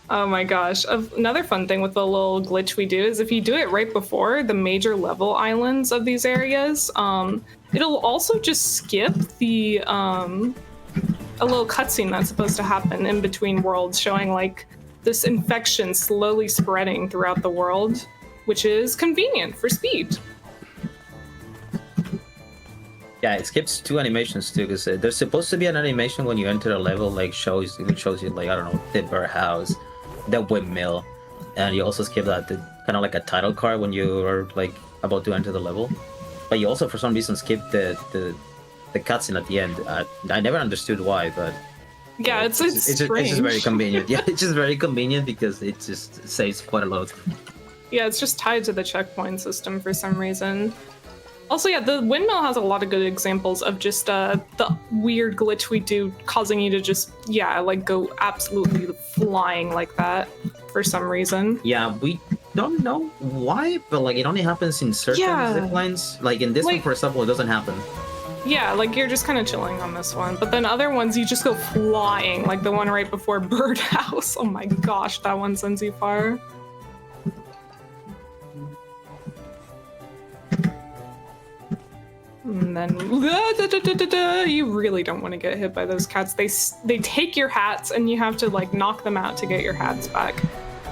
Oh my gosh. Another fun thing with the little glitch we do is if you do it right before the major level islands of these areas, it'll also just skip the a little cutscene that's supposed to happen in between worlds showing like this infection slowly spreading throughout the world, which is convenient for speed. Yeah, it skips 2 animations too, because there's supposed to be an animation when you enter a level, like which shows you like, I don't know, the birdhouse, the windmill, and you also skip that kind of like a title card when you are like about to enter the level. But you also for some reason skip the cutscene at the end. I never understood why, but yeah, it's just very convenient. Yeah, it's just very convenient because it just saves quite a lot. Yeah, it's just tied to the checkpoint system for some reason. Also, yeah, the windmill has a lot of good examples of just the weird glitch we do causing you to just, yeah, like go absolutely flying like that for some reason. Yeah, we don't know why, but like it only happens in certain zip lines. Like in this one, for example, it doesn't happen. Yeah, like you're just kind of chilling on this one. But then other ones, you just go flying, like the one right before Birdhouse. Oh my gosh, that one sends you far. And then you really don't want to get hit by those cats. They take your hats and you have to like knock them out to get your hats back.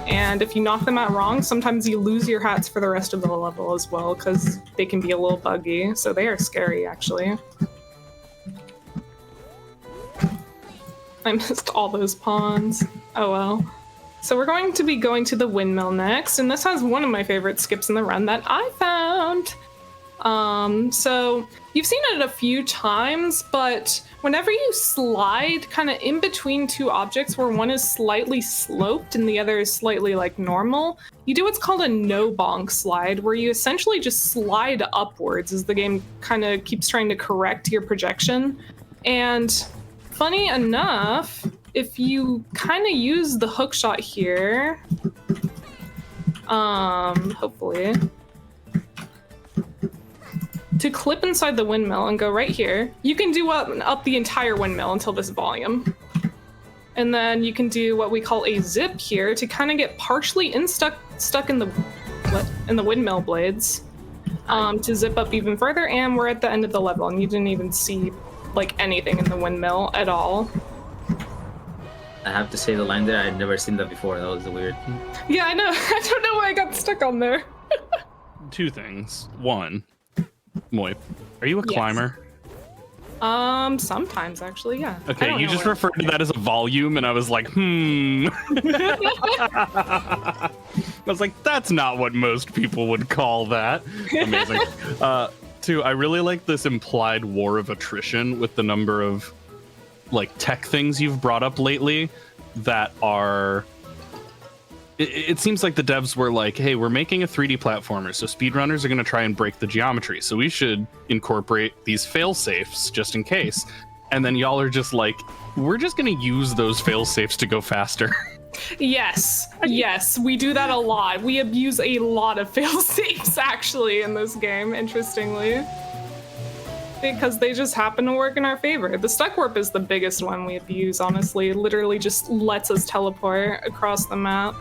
And if you knock them out wrong, sometimes you lose your hats for the rest of the level as well because they can be a little buggy. So they are scary actually. I missed all those pawns. Oh well. So we're going to be going to the windmill next, and this has one of my favorite skips in the run that I found. So you've seen it a few times, but whenever you slide kind of in between two objects where one is slightly sloped and the other is slightly like normal, you do what's called a no bonk slide, where you essentially just slide upwards as the game kind of keeps trying to correct your projection. And funny enough, if you kind of use the hook shot here, hopefully, to clip inside the windmill and go right here, you can do up the entire windmill until this volume. And then you can do what we call a zip here to kind of get partially stuck in the windmill blades, to zip up even further. And we're at the end of the level and you didn't even see like anything in the windmill at all. I have to say the line there, I'd never seen that before. That was weird. Yeah, I know. I don't know why I got stuck on there. Two things. One, Moip, are you a climber? Sometimes actually, yeah. Okay, you just referred to that as a volume, and I was like, I was like, that's not what most people would call that. Amazing. Two, I really like this implied war of attrition with the number of like tech things you've brought up lately that are. It seems like the devs were like, hey, we're making a 3D platformer, so speedrunners are going to try and break the geometry, so we should incorporate these fail-safes just in case. And then y'all are just like, we're just going to use those fail-safes to go faster. Yes, we do that a lot. We abuse a lot of fail-safes, actually, in this game, interestingly. Because they just happen to work in our favor. The stuck warp is the biggest one we abuse, honestly. It literally just lets us teleport across the map.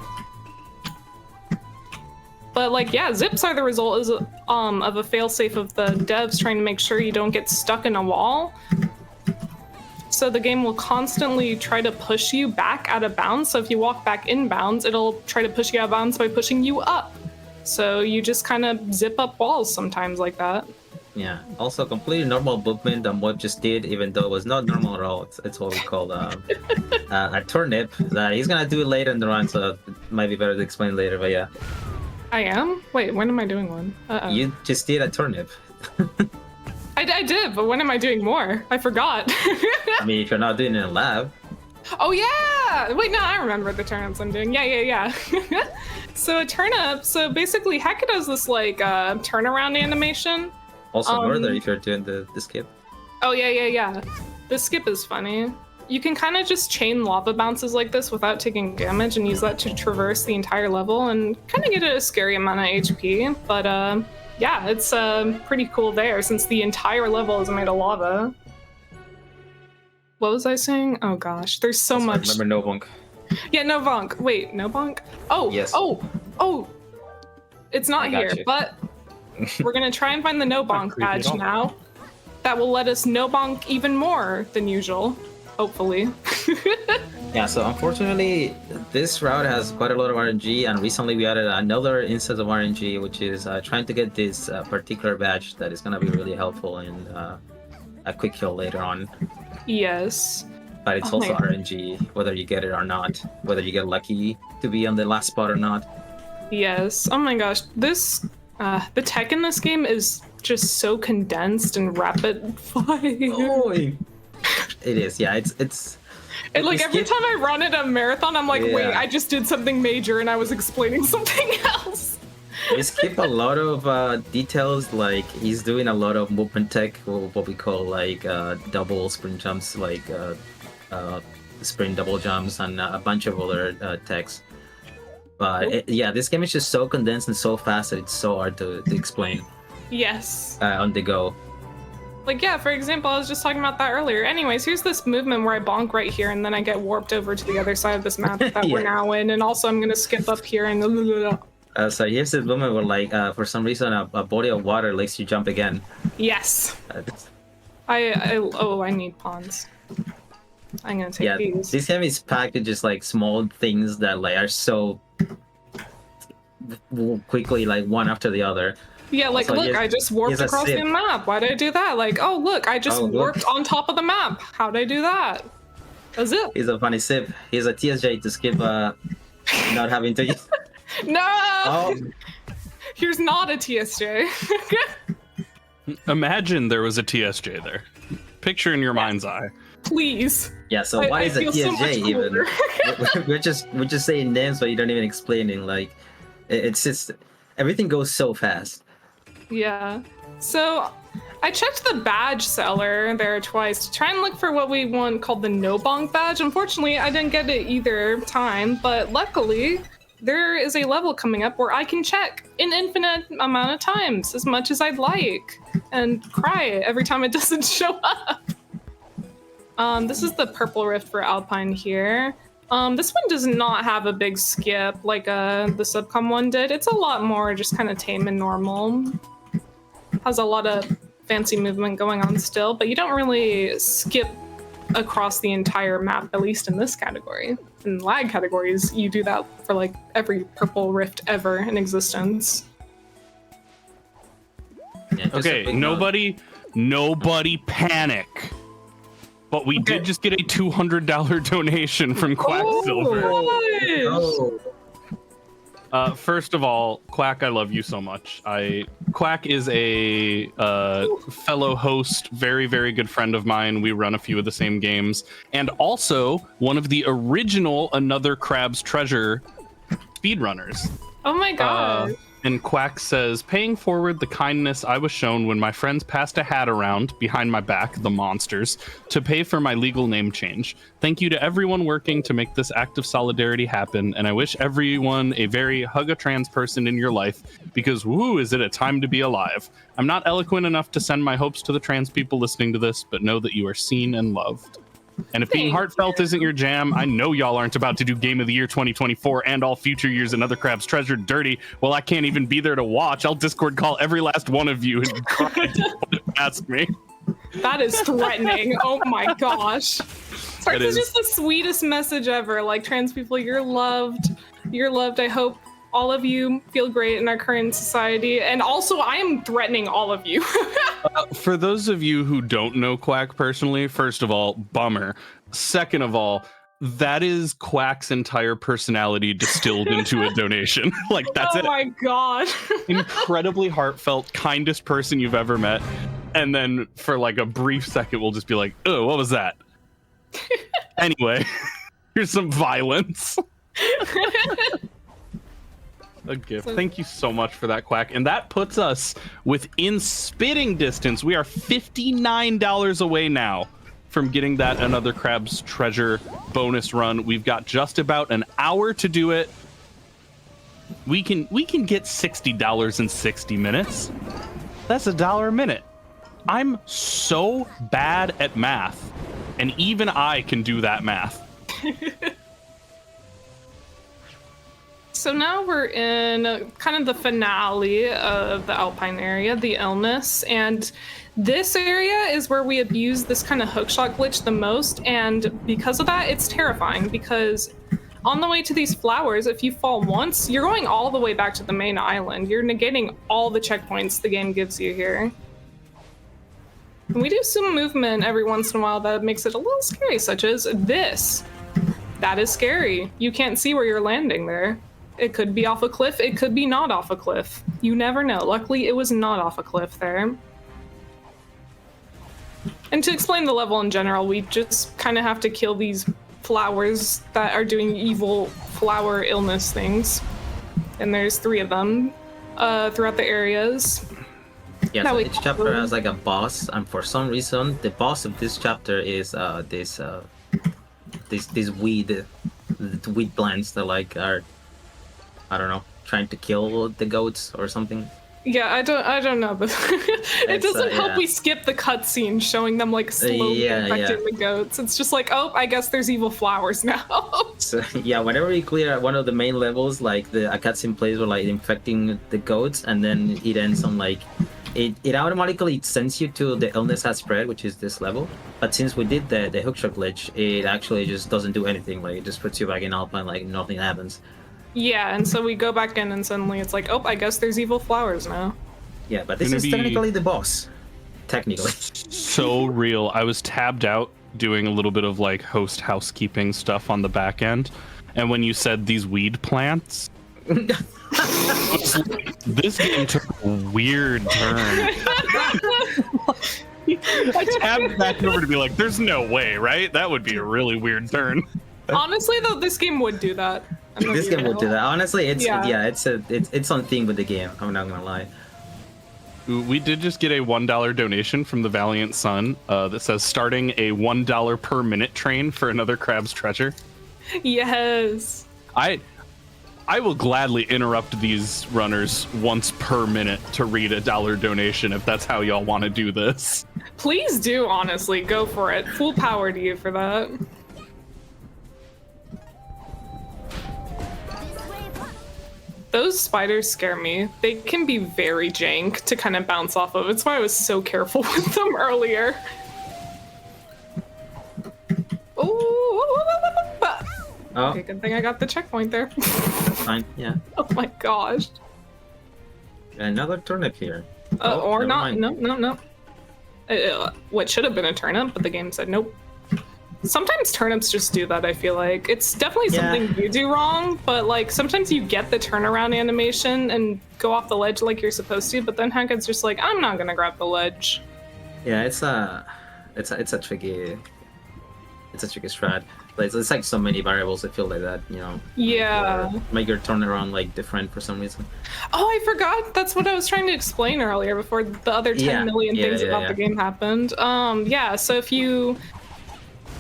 But like, yeah, zips are the result of a failsafe of the devs trying to make sure you don't get stuck in a wall. So the game will constantly try to push you back out of bounds. So if you walk back in bounds, it'll try to push you out of bounds by pushing you up. So you just kind of zip up walls sometimes like that. Yeah, also completely normal movement that Moip just did, even though it was not normal at all. It's what we call a turnip. That he's gonna do it later in the run, so it might be better to explain later, but yeah. I am? Wait, when am I doing one? Uh-oh. You just did a turnip. I did, but when am I doing more? I forgot. I mean, if you're not doing it in lab. Oh yeah! Wait, no, I remember the turnips I'm doing. Yeah. So a turnip, so basically Heka does this like turnaround animation. Also murder if you're doing the skip. Oh yeah. The skip is funny. You can kind of just chain lava bounces like this without taking damage and use that to traverse the entire level and kind of get a scary amount of HP. But yeah, it's pretty cool there since the entire level is made of lava. What was I saying? Oh gosh, there's so Also, much. Remember Nobunk. Yeah, no bonk. Wait, no bonk? Oh, Yes. oh. It's not I got here, you. but we're gonna try and find the no bonk creepy at badge all. now. That will let us no bonk even more than usual, hopefully. Yeah, so unfortunately, this route has quite a lot of RNG, and recently we added another instance of RNG, which is trying to get this particular badge that is going to be really helpful in a quick kill later on. Yes. But it's Oh my also God. RNG, whether you get it or not, whether you get lucky to be on the last spot or not. Yes. Oh my gosh. This the tech in this game is just so condensed and rapid fire. It is, yeah. It's And like you every skip- time I run at a marathon, I'm like, wait, Yeah. I just did something major and I was explaining something else. We skip a lot of details, like he's doing a lot of movement tech, or what we call like double sprint jumps, like sprint double jumps, and a bunch of other techs. But yeah, this game is just so condensed and so fast that it's so hard to explain Yes. on the go. Like, yeah, for example, I was just talking about that earlier. Anyways, here's this movement where I bonk right here and then I get warped over to the other side of this map that we're Yeah. now in. And also I'm going to skip up here and... So here's this moment where, like, for some reason, a body of water lets you jump again. Yes. I need pawns. I'm going to take Yeah, these. this game is packed with just like small things that like are so quickly, like one after the other. Yeah, like, Also, look, I just warped here's a across the sip. map. Why'd I do that? Like, oh, look, I just Oh, look. warped on top of the map. How'd I do that? That's it. Here's a funny sip. Here's a TSJ to skip not having to use. No! Oh, Here's not a TSJ. Imagine there was a TSJ there. Picture in your mind's eye. Please. yeah. So I- what I is a feel so TSJ much even? cooler. we're just saying names, but you don't even explaining. Like, it's just everything goes so fast. Yeah. So I checked the badge seller there twice to try and look for what we want called the no bonk badge. Unfortunately, I didn't get it either time, but luckily there is a level coming up where I can check an infinite amount of times, as much as I'd like, and cry every time it doesn't show up. This is the purple rift for Alpine here. This one does not have a big skip like the Subcom one did. It's a lot more just kind of tame and normal. Has a lot of fancy movement going on still, but you don't really skip across the entire map, at least in this category. In lag categories, you do that for like every purple rift ever in existence. Yeah, just a Okay, big note. nobody panic. But we did just get a $200 donation from Quacksilver. Oh, First of all, Quack, I love you so much. Quack is a fellow host, very, very good friend of mine. We run a few of the same games, and also one of the original Another Crab's Treasure speedrunners. Oh my god. And Quack says, paying forward the kindness I was shown when my friends passed a hat around behind my back, the monsters, to pay for my legal name change. Thank you to everyone working to make this act of solidarity happen, and I wish everyone a very hug a trans person in your life, because woo, is it a time to be alive. I'm not eloquent enough to send my hopes to the trans people listening to this, but know that you are seen and loved. And if being Thank heartfelt isn't your jam, I know y'all aren't about to do Game of the Year 2024 and all future years Another Crab's Treasure dirty. Well, I can't even be there to watch. I'll Discord call every last one of you and cry ask me. That is threatening. Oh my gosh. Sorry, It this is is. just the sweetest message ever. Like, trans people, you're loved. You're loved. I hope all of you feel great in our current society. And also, I am threatening all of you. For those of you who don't know Quack personally, first of all, bummer. Second of all, that is Quack's entire personality distilled into a donation. Like, that's oh it. my god. Incredibly heartfelt, kindest person you've ever met. And then for like a brief second, we'll just be like, oh, what was that? Anyway, here's some violence. A gift. Thank you so much for that, Quack. And that puts us within spitting distance. We are $59 away now from getting that Another Crab's Treasure bonus run. We've got just about an hour to do it. we can get $60 in 60 minutes. That's $1 a minute. I'm so bad at math, and even I can do that math. So now we're in kind of the finale of the Alpine area, the illness, and this area is where we abuse this kind of hookshot glitch the most, and because of that, it's terrifying, because on the way to these flowers, if you fall once, you're going all the way back to the main island. You're negating all the checkpoints the game gives you here. And we do some movement every once in a while that makes it a little scary, such as this. That is scary. You can't see where you're landing there. It could be off a cliff, it could be not off a cliff. You never know. Luckily, it was not off a cliff there. And to explain the level in general, we just kind of have to kill these flowers that are doing evil flower illness things. And there's 3 of them throughout the areas. Yeah, so each chapter has like a boss, and for some reason, the boss of this chapter is these weed plants that like are, I don't know, trying to kill the goats or something. Yeah, I don't know, but it doesn't help we skip the cutscene showing them like slowly infecting the goats. It's just like, oh, I guess there's evil flowers now. So yeah, whenever we clear one of the main levels, like a cutscene plays where like infecting the goats, and then it ends on like it automatically sends you to the illness has spread, which is this level. But since we did the hookshot glitch, it actually just doesn't do anything. Like it just puts you back in Alpine, like nothing happens. Yeah, and so we go back in, and suddenly it's like, oh, I guess there's evil flowers now. Yeah, but this is technically the boss. Technically. So real. I was tabbed out doing a little bit of like host housekeeping stuff on the back end, and when you said these weed plants, this game took a weird turn. I tabbed back over to be like, there's no way, right? That would be a really weird turn. Honestly, though, this game would do that. This game would do that. Honestly, it's on theme with the game. I'm not gonna lie. We did just get a $1 donation from the Valiant Sun that says starting a $1 per minute train for another Crab's Treasure. Yes. I will gladly interrupt these runners once per minute to read a $1 donation if that's how y'all want to do this. Please do, honestly. Go for it. Full power to you for that. Those spiders scare me. They can be very jank to kind of bounce off of. It's why I was so careful with them earlier. Oh. Okay, good thing I got the checkpoint there. Fine, yeah. Oh my gosh. Another turnip here. Or not. Mind. No. What should have been a turnip, but the game said nope. Sometimes turnips just do that, I feel like. It's definitely something you do wrong, but like sometimes you get the turnaround animation and go off the ledge like you're supposed to, but then Hankad's just like, I'm not gonna grab the ledge. Yeah, it's a tricky strat. But it's like so many variables that feel like that, you know. Yeah. Make your turnaround like different for some reason. Oh, I forgot. That's what I was trying to explain earlier before the other 10 million things about the game happened. So if you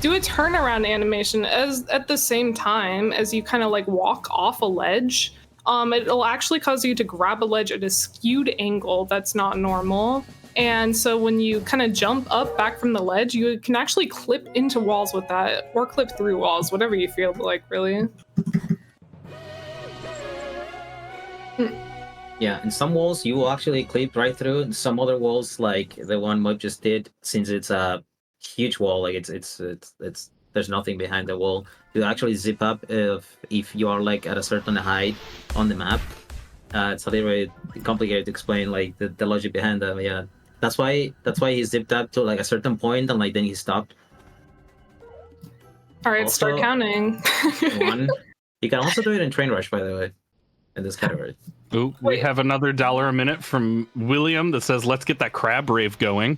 do a turnaround animation at the same time as you kind of like walk off a ledge, it'll actually cause you to grab a ledge at a skewed angle that's not normal. And so when you kind of jump up back from the ledge, you can actually clip into walls with that, or clip through walls, whatever you feel like, really. Yeah, and some walls you will actually clip right through, and some other walls, like the one Moip just did, since it's a huge wall, like it's there's nothing behind the wall, you actually zip up if you are like at a certain height on the map. It's a little bit complicated to explain, like the logic behind that. Yeah, that's why he zipped up to like a certain point, and like then he stopped. All right, start counting. One. You can also do it in Train Rush, by the way, in this category. Ooh, we have another $1 a minute from William that says, "Let's get that crab rave going."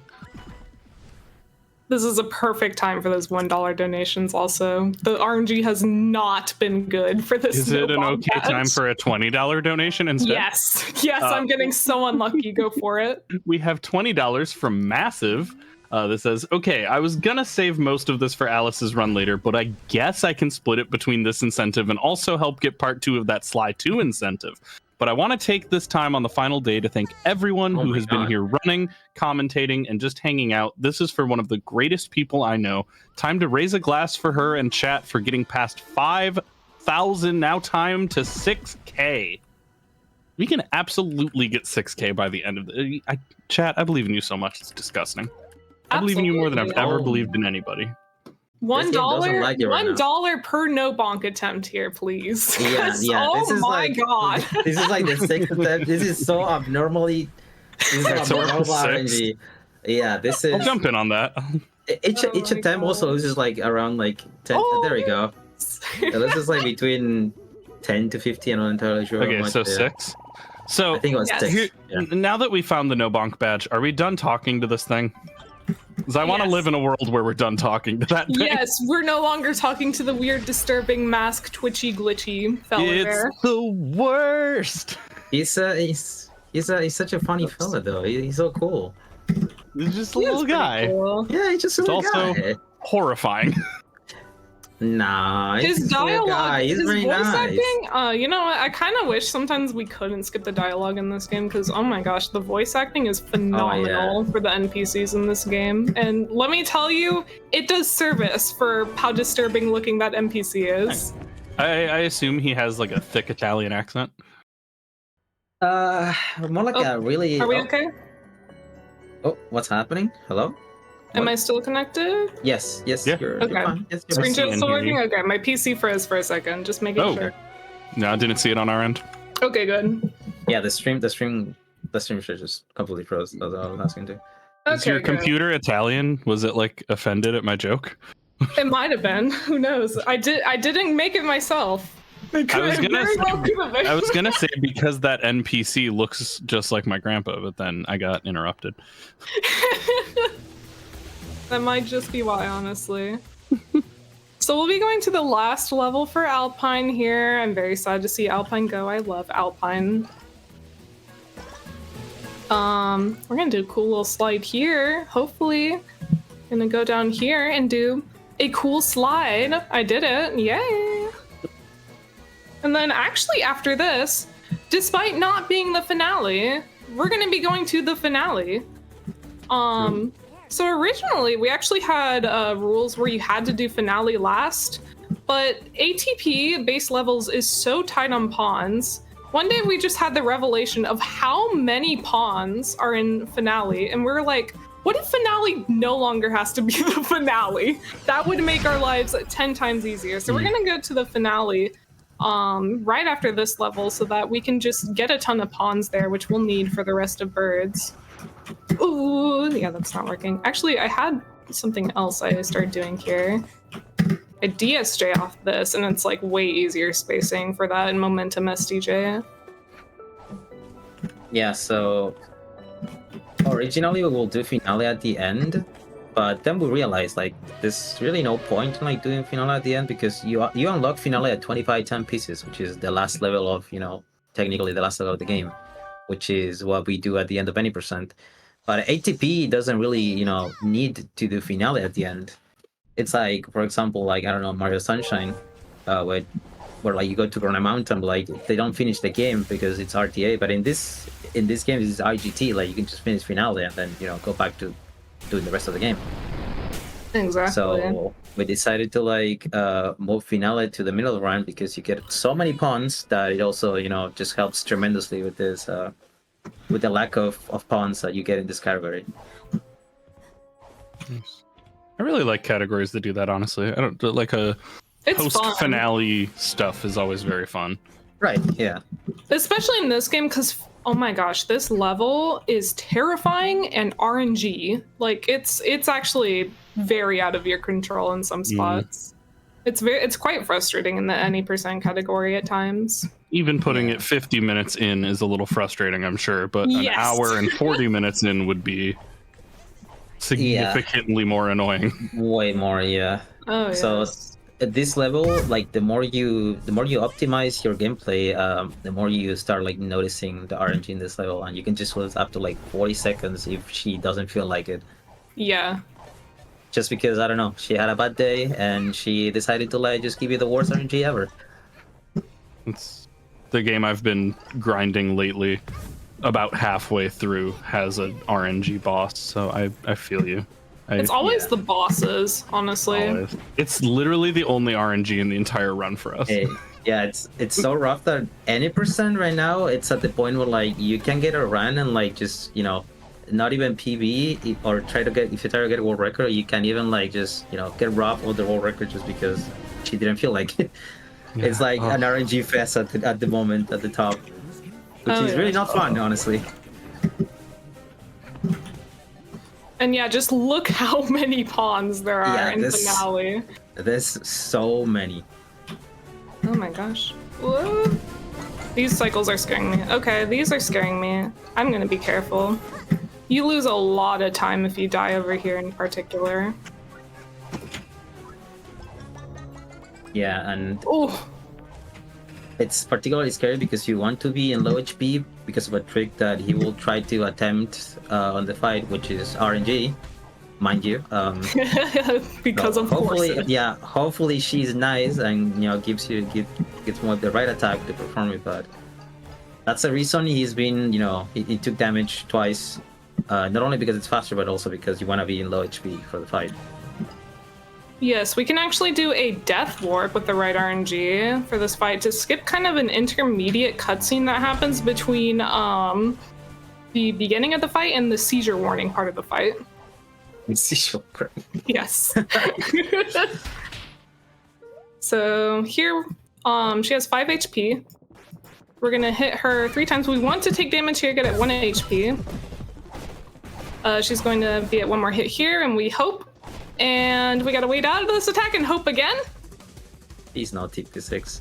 This is a perfect time for those $1 donations also. The RNG has not been good for this. Is it an okay time for a $20 donation instead? Yes, I'm getting so unlucky. Go for it. We have $20 from Massive. That says, okay, I was gonna save most of this for Alice's run later, but I guess I can split it between this incentive and also help get part 2 of that Sly 2 incentive. But I want to take this time on the final day to thank everyone who has been here running, commentating, and just hanging out. This is for one of the greatest people I know. Time to raise a glass for her and chat for getting past 5,000, now time to 6K. We can absolutely get 6K by the end of the... Chat, I believe in you so much, it's disgusting. I believe in you more than I've ever believed in anybody. $1, like it right $1 per no bonk attempt here, please. Yeah. Oh This is my god. This is like the 6th attempt. This is so abnormally. This is So we're abnormal at RNG. Yeah, this is. I'll jump in on that. Each Oh my attempt also God. loses like around like 10. There we go. So this is like between 10 to 50. I'm not entirely sure. Okay, so 6. So I think it was Yes. 6. here, Yeah. now that we found the no bonk badge, are we done talking to this thing? Because I want to Yes. live in a world where we're done talking to that thing. Yes, we're no longer talking to the weird, disturbing, mask, twitchy, glitchy fella there. It's the worst. He's such a funny fella though. He's so cool. He's just a He is little pretty guy. cool. Yeah, he's just a It's little also guy. horrifying. Nah, he's His just a little dialogue, guy. He's his very voice nice. acting, you know what? I kind of wish sometimes we couldn't skip the dialogue in this game because, oh my gosh, the voice acting is phenomenal for the NPCs in this game. And let me tell you, it does service for how disturbing looking that NPC is. I assume he has like a thick Italian accent. More like Oh, a really. Are we okay? Oh, what's happening? Hello? Am What? I still connected? Yes, Yeah. you're Okay. fine. Yes, you're Screen fine. Screenshot and still hear you. working? Okay, my PC froze for a second, just making Oh. sure. No, I didn't see it on our end. Okay, good. Yeah, the stream should just completely froze. That's all I was asking too. Is Okay, your good. computer Italian? Was it like offended at my joke? It might have been. Who knows? I didn't make it myself. It could, I was it gonna very well say, could have been. I was gonna say because that NPC looks just like my grandpa, but then I got interrupted. That might just be why, honestly. So we'll be going to the last level for Alpine here. I'm very sad to see Alpine go. I love Alpine. We're gonna do a cool little slide here. Hopefully, gonna go down here and do a cool slide. I did it! Yay! And then actually after this, despite not being the finale, we're gonna be going to the finale. So originally we actually had rules where you had to do finale last, but ATP base levels is so tight on pawns. One day we just had the revelation of how many pawns are in finale, and we're like, what if finale no longer has to be the finale? That would make our lives 10 times easier. So we're gonna go to the finale right after this level so that we can just get a ton of pawns there, which we'll need for the rest of birds. Ooh, yeah, that's not working. Actually, I had something else I started doing here. I DSJ off this, and it's like way easier spacing for that in Momentum SDJ. Yeah, so originally we will do finale at the end, but then we realized like there's really no point in like doing finale at the end because you unlock finale at 25 pieces, which is the last level of, you know, technically the last level of the game, which is what we do at the end of any percent. But ATP doesn't really, you know, need to do finale at the end. It's like, for example, like I don't know, Mario Sunshine, where like you go to run a mountain, like they don't finish the game because it's RTA. But in this game, it's IGT. Like you can just finish finale and then, you know, go back to doing the rest of the game. Exactly. So we decided to like move finale to the middle run because you get so many pawns that it also, you know, just helps tremendously with this with the lack of pawns that you get in this category. I really like categories that do that. Honestly, I don't like a It's post fun. finale stuff is always very fun. Right, yeah. Especially in this game, because oh my gosh, this level is terrifying and RNG. Like it's actually very out of your control in some spots. It's quite frustrating in the any percent category at times. Even putting it 50 minutes in is a little frustrating, I'm sure, but an Yes. hour and 40 minutes in would be significantly more annoying. Way more, yeah. Oh yeah. So at this level, like the more you optimize your gameplay, the more you start like noticing the RNG in this level, and you can just lose up to like 40 seconds if she doesn't feel like it. Yeah. Just because, I don't know, she had a bad day and she decided to like just give you the worst RNG ever. It's the game I've been grinding lately. About halfway through has an RNG boss, so I feel you. It's always the bosses, honestly. Always. It's literally the only RNG in the entire run for us. Hey, yeah, it's so rough that any percent right now, it's at the point where like you can get a run and like just, you know, not even PB or if you try to get a world record, you can even like just, you know, get robbed of the world record just because she didn't feel like it. Yeah. It's like an RNG fest at the moment at the top, which is really not fun, honestly. And yeah, just look how many pawns there are in finale. There's so many. Oh my gosh. Whoa. These cycles are scaring me. Okay, these are scaring me. I'm gonna be careful. You lose a lot of time if you die over here in particular. Yeah, and Oh, it's particularly scary because you want to be in low HP because of a trick that he will try to attempt on the fight, which is RNG, mind you. because of course. Hopefully she's nice and, you know, gives more of the right attack to perform it. But that's the reason he's been, you know, he took damage twice. Not only because it's faster, but also because you want to be in low HP for the fight. Yes, we can actually do a death warp with the right RNG for this fight to skip kind of an intermediate cutscene that happens between the beginning of the fight and the seizure warning part of the fight. Seizure warning. Yes. So here, she has 5 HP. We're gonna hit her 3 times. We want to take damage here, get at 1 HP. She's going to be at 1 more hit here, and we hope. And we gotta wait out of this attack and hope again. He's not TP6.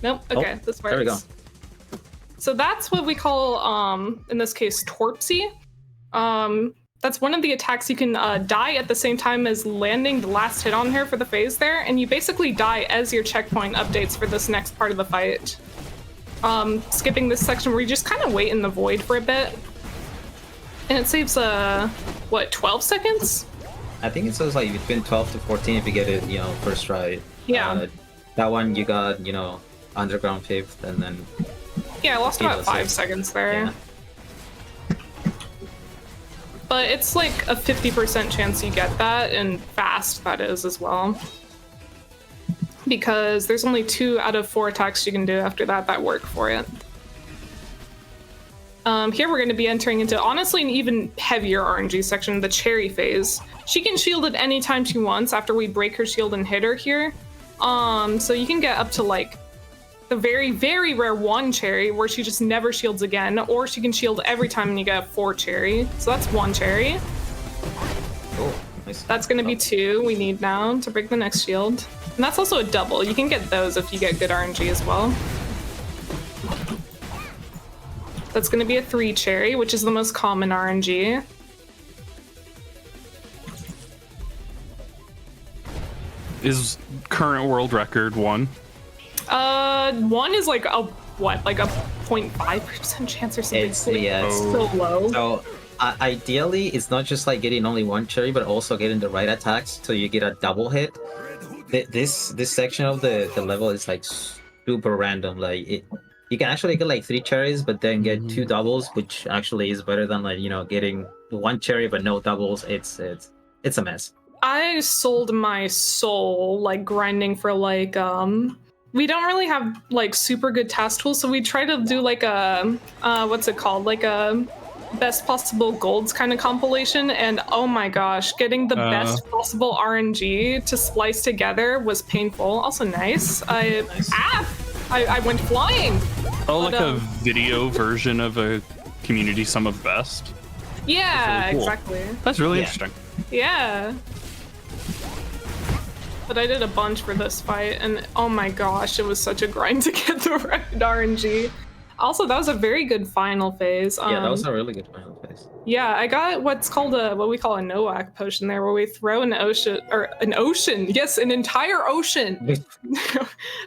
Nope. Okay, this works. There we go. So that's what we call, in this case, Torpsy. That's one of the attacks you can die at the same time as landing the last hit on her for the phase there, and you basically die as your checkpoint updates for this next part of the fight. Skipping this section where you just kind of wait in the void for a bit. And it saves, what, 12 seconds? I think it says like between 12 to 14 if you get it, you know, first try. Yeah. That one you got, you know, underground 5th, and then... Yeah, I lost about 5 seconds there. Yeah. But it's like a 50% chance you get that, and fast that is as well. Because there's only 2 out of 4 attacks you can do after that work for it. Here we're going to be entering into, honestly, an even heavier RNG section, the cherry phase. She can shield at any time she wants after we break her shield and hit her here. So you can get up to like the very, very rare 1 cherry where she just never shields again, or she can shield every time and you get 4 cherry. So that's 1 cherry. Oh, nice. That's going to be 2 we need now to break the next shield. And that's also a double. You can get those if you get good RNG as well. That's going to be a 3 cherry, which is the most common RNG. Is current world record 1? 1 is like a, what, like a 0.5% chance or something? It's so low. So ideally, it's not just like getting only 1 cherry, but also getting the right attacks so you get a double hit. This section of the level is like super random. Like you can actually get like 3 cherries, but then get 2 doubles, which actually is better than like, you know, getting 1 cherry but no doubles. It's a mess. I sold my soul like grinding for like we don't really have like super good task tools, so we try to do like a what's it called, like a best possible golds kind of compilation, and oh my gosh, getting the best possible RNG to splice together was painful. Also nice. I went flying. Oh, like a video version of a community sum of best. Yeah, really cool. Exactly. That's really interesting. Yeah. But I did a bunch for this fight, and oh my gosh, it was such a grind to get the right RNG. Also, that was a very good final phase. Yeah, that was a really good final phase. Yeah, I got what's called what we call a NOAC potion there, where we throw an ocean, yes, an entire ocean,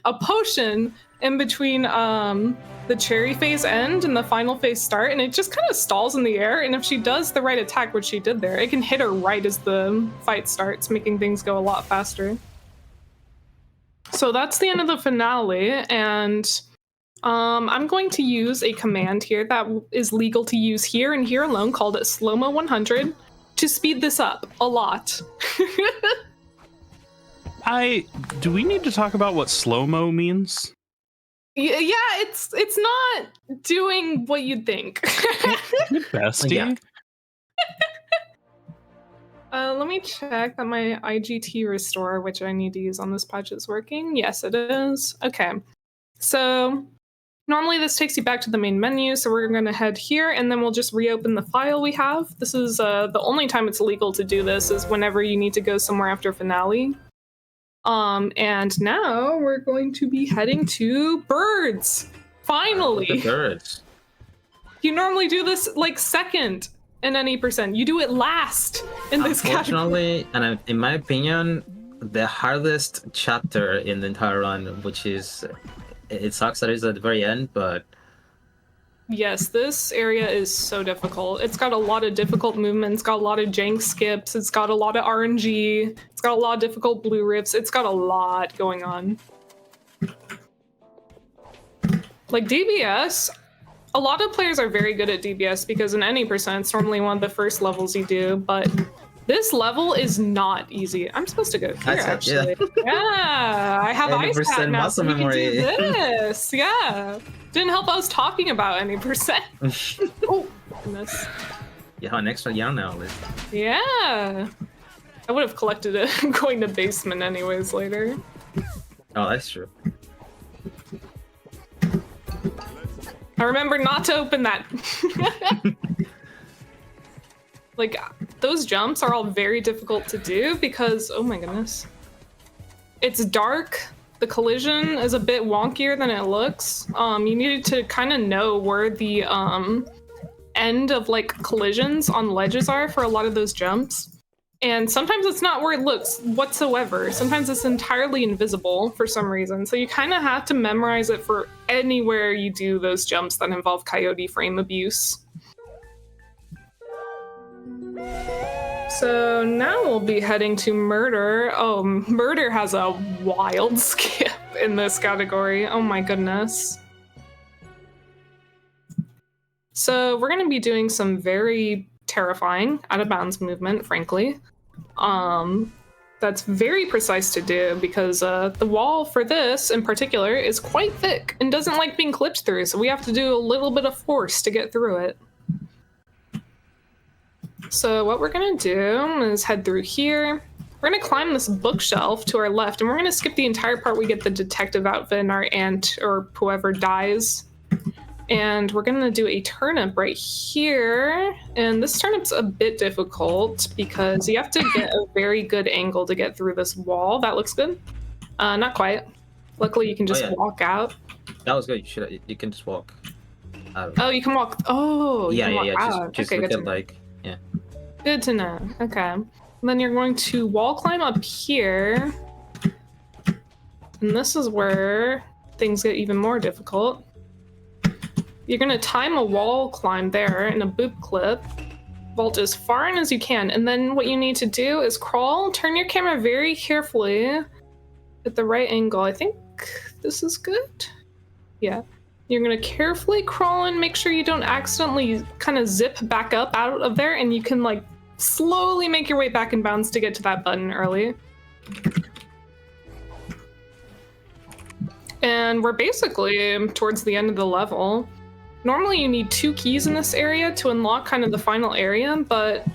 a potion in between the cherry phase end and the final phase start, and it just kind of stalls in the air. And if she does the right attack, which she did there, it can hit her right as the fight starts, making things go a lot faster. So that's the end of the finale, and I'm going to use a command here that is legal to use here and here alone, called it Slow-Mo 100, to speed this up a lot. Do we need to talk about what slow-mo means? Yeah, it's not doing what you'd think. Bestie. Yeah. Let me check that my IGT restore, which I need to use on this patch, is working. Yes, it is. Okay. So normally this takes you back to the main menu, so we're going to head here, and then we'll just reopen the file we have. This is the only time it's legal to do this is whenever you need to go somewhere after finale. And now we're going to be heading to birds. Finally. The birds. You normally do this like second in any percent. You do it last in this category. Unfortunately, and in my opinion, the hardest chapter in the entire run, which is, it sucks that it's at the very end, but Yes, this area is so difficult. It's got a lot of difficult movements, got a lot of jank skips, it's got a lot of RNG, it's got a lot of difficult blue rips, it's got a lot going on. Like DBS, a lot of players are very good at DBS because in any percent, it's normally one of the first levels you do, but this level is not easy. I'm supposed to go here, actually. Yeah, I have ice hat now, so we can do this. Yeah. Didn't help I was talking about any percent. Oh, goodness. Yeah, an extra yarn now. Yeah. I would have collected it going to basement anyways later. Oh, that's true. I remember not to open that. Like, those jumps are all very difficult to do because, oh my goodness. It's dark. The collision is a bit wonkier than it looks. You need to kind of know where the end of like collisions on ledges are for a lot of those jumps. And sometimes it's not where it looks whatsoever. Sometimes it's entirely invisible for some reason. So you kind of have to memorize it for anywhere you do those jumps that involve coyote frame abuse. So now we'll be heading to Murder. Oh, Murder has a wild skip in this category. Oh my goodness. So we're going to be doing some very terrifying out of bounds movement, frankly. That's very precise to do because the wall for this in particular is quite thick and doesn't like being clipped through, so we have to do a little bit of force to get through it. So what we're gonna do is head through here. We're gonna climb this bookshelf to our left, and we're gonna skip the entire part we get the detective outfit and our aunt or whoever dies. And we're gonna do a turnip right here. And this turnip's a bit difficult because you have to get a very good angle to get through this wall. That looks good. Not quite. Luckily you can just walk out. That was good. You can just walk out. Oh, you can walk. Oh, you can walk out. Just okay, look good at like, yeah. Good to know. Okay. And then you're going to wall climb up here. And this is where things get even more difficult. You're going to time a wall climb there in a boop clip. Vault as far in as you can. And then what you need to do is crawl, turn your camera very carefully at the right angle. I think this is good. Yeah. You're going to carefully crawl in, make sure you don't accidentally kind of zip back up out of there, and you can like slowly make your way back in bounds to get to that button early. And we're basically towards the end of the level. Normally you need 2 keys in this area to unlock kind of the final area, but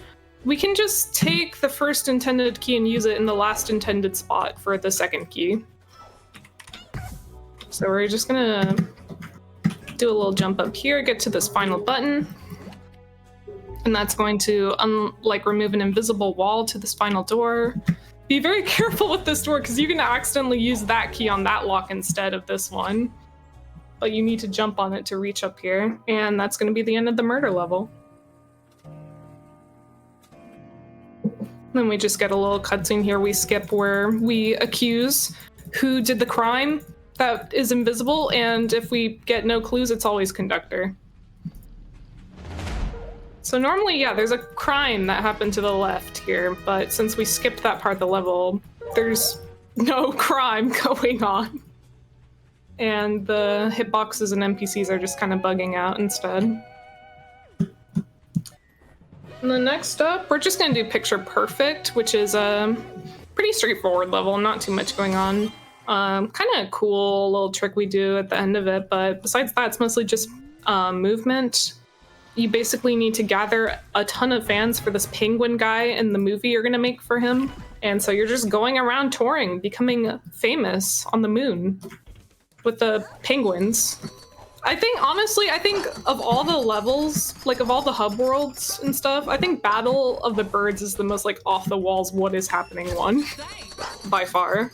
we can just take the first intended key and use it in the last intended spot for the second key. So we're just gonna do a little jump up here, get to this final button, and that's going to remove an invisible wall to this final door. Be very careful with this door because you can accidentally use that key on that lock instead of this one. But you need to jump on it to reach up here, and that's going to be the end of the murder level. Then we just get a little cutscene here. We skip where we accuse who did the crime that is invisible, and if we get no clues, it's always conductor. So normally, yeah, there's a crime that happened to the left here, but since we skipped that part of the level, there's no crime going on. And the hitboxes and NPCs are just kind of bugging out instead. And then next up, we're just gonna do Picture Perfect, which is a pretty straightforward level, not too much going on. Kind of cool little trick we do at the end of it, but besides that, it's mostly just movement. You basically need to gather a ton of fans for this penguin guy in the movie you're gonna make for him. And so you're just going around touring, becoming famous on the moon with the penguins. I think, honestly, of all the levels, like of all the hub worlds and stuff, I think Battle of the Birds is the most like off the walls, what is happening one by far.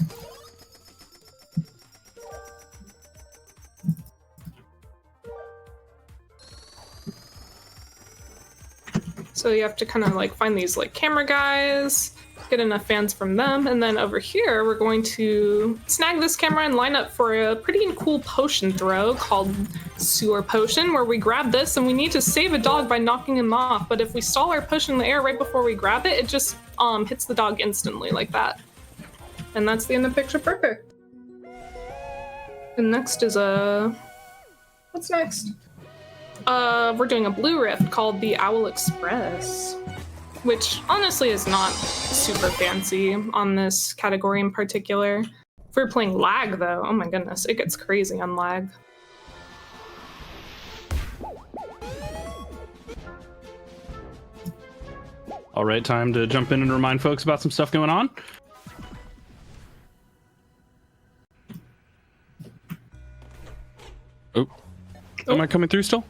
So you have to kind of like find these like camera guys, get enough fans from them, and then over here we're going to snag this camera and line up for a pretty cool potion throw called Sewer Potion, where we grab this and we need to save a dog by knocking him off, but if we stall our potion in the air right before we grab it, it just hits the dog instantly like that. And that's the end of Picture Perfect. And next is what's next? We're doing a blue rift called the Owl Express, which honestly is not super fancy on this category in particular. If we're playing lag though, oh my goodness, it gets crazy on lag. All right, time to jump in and remind folks about some stuff going on. Oh, am I coming through still?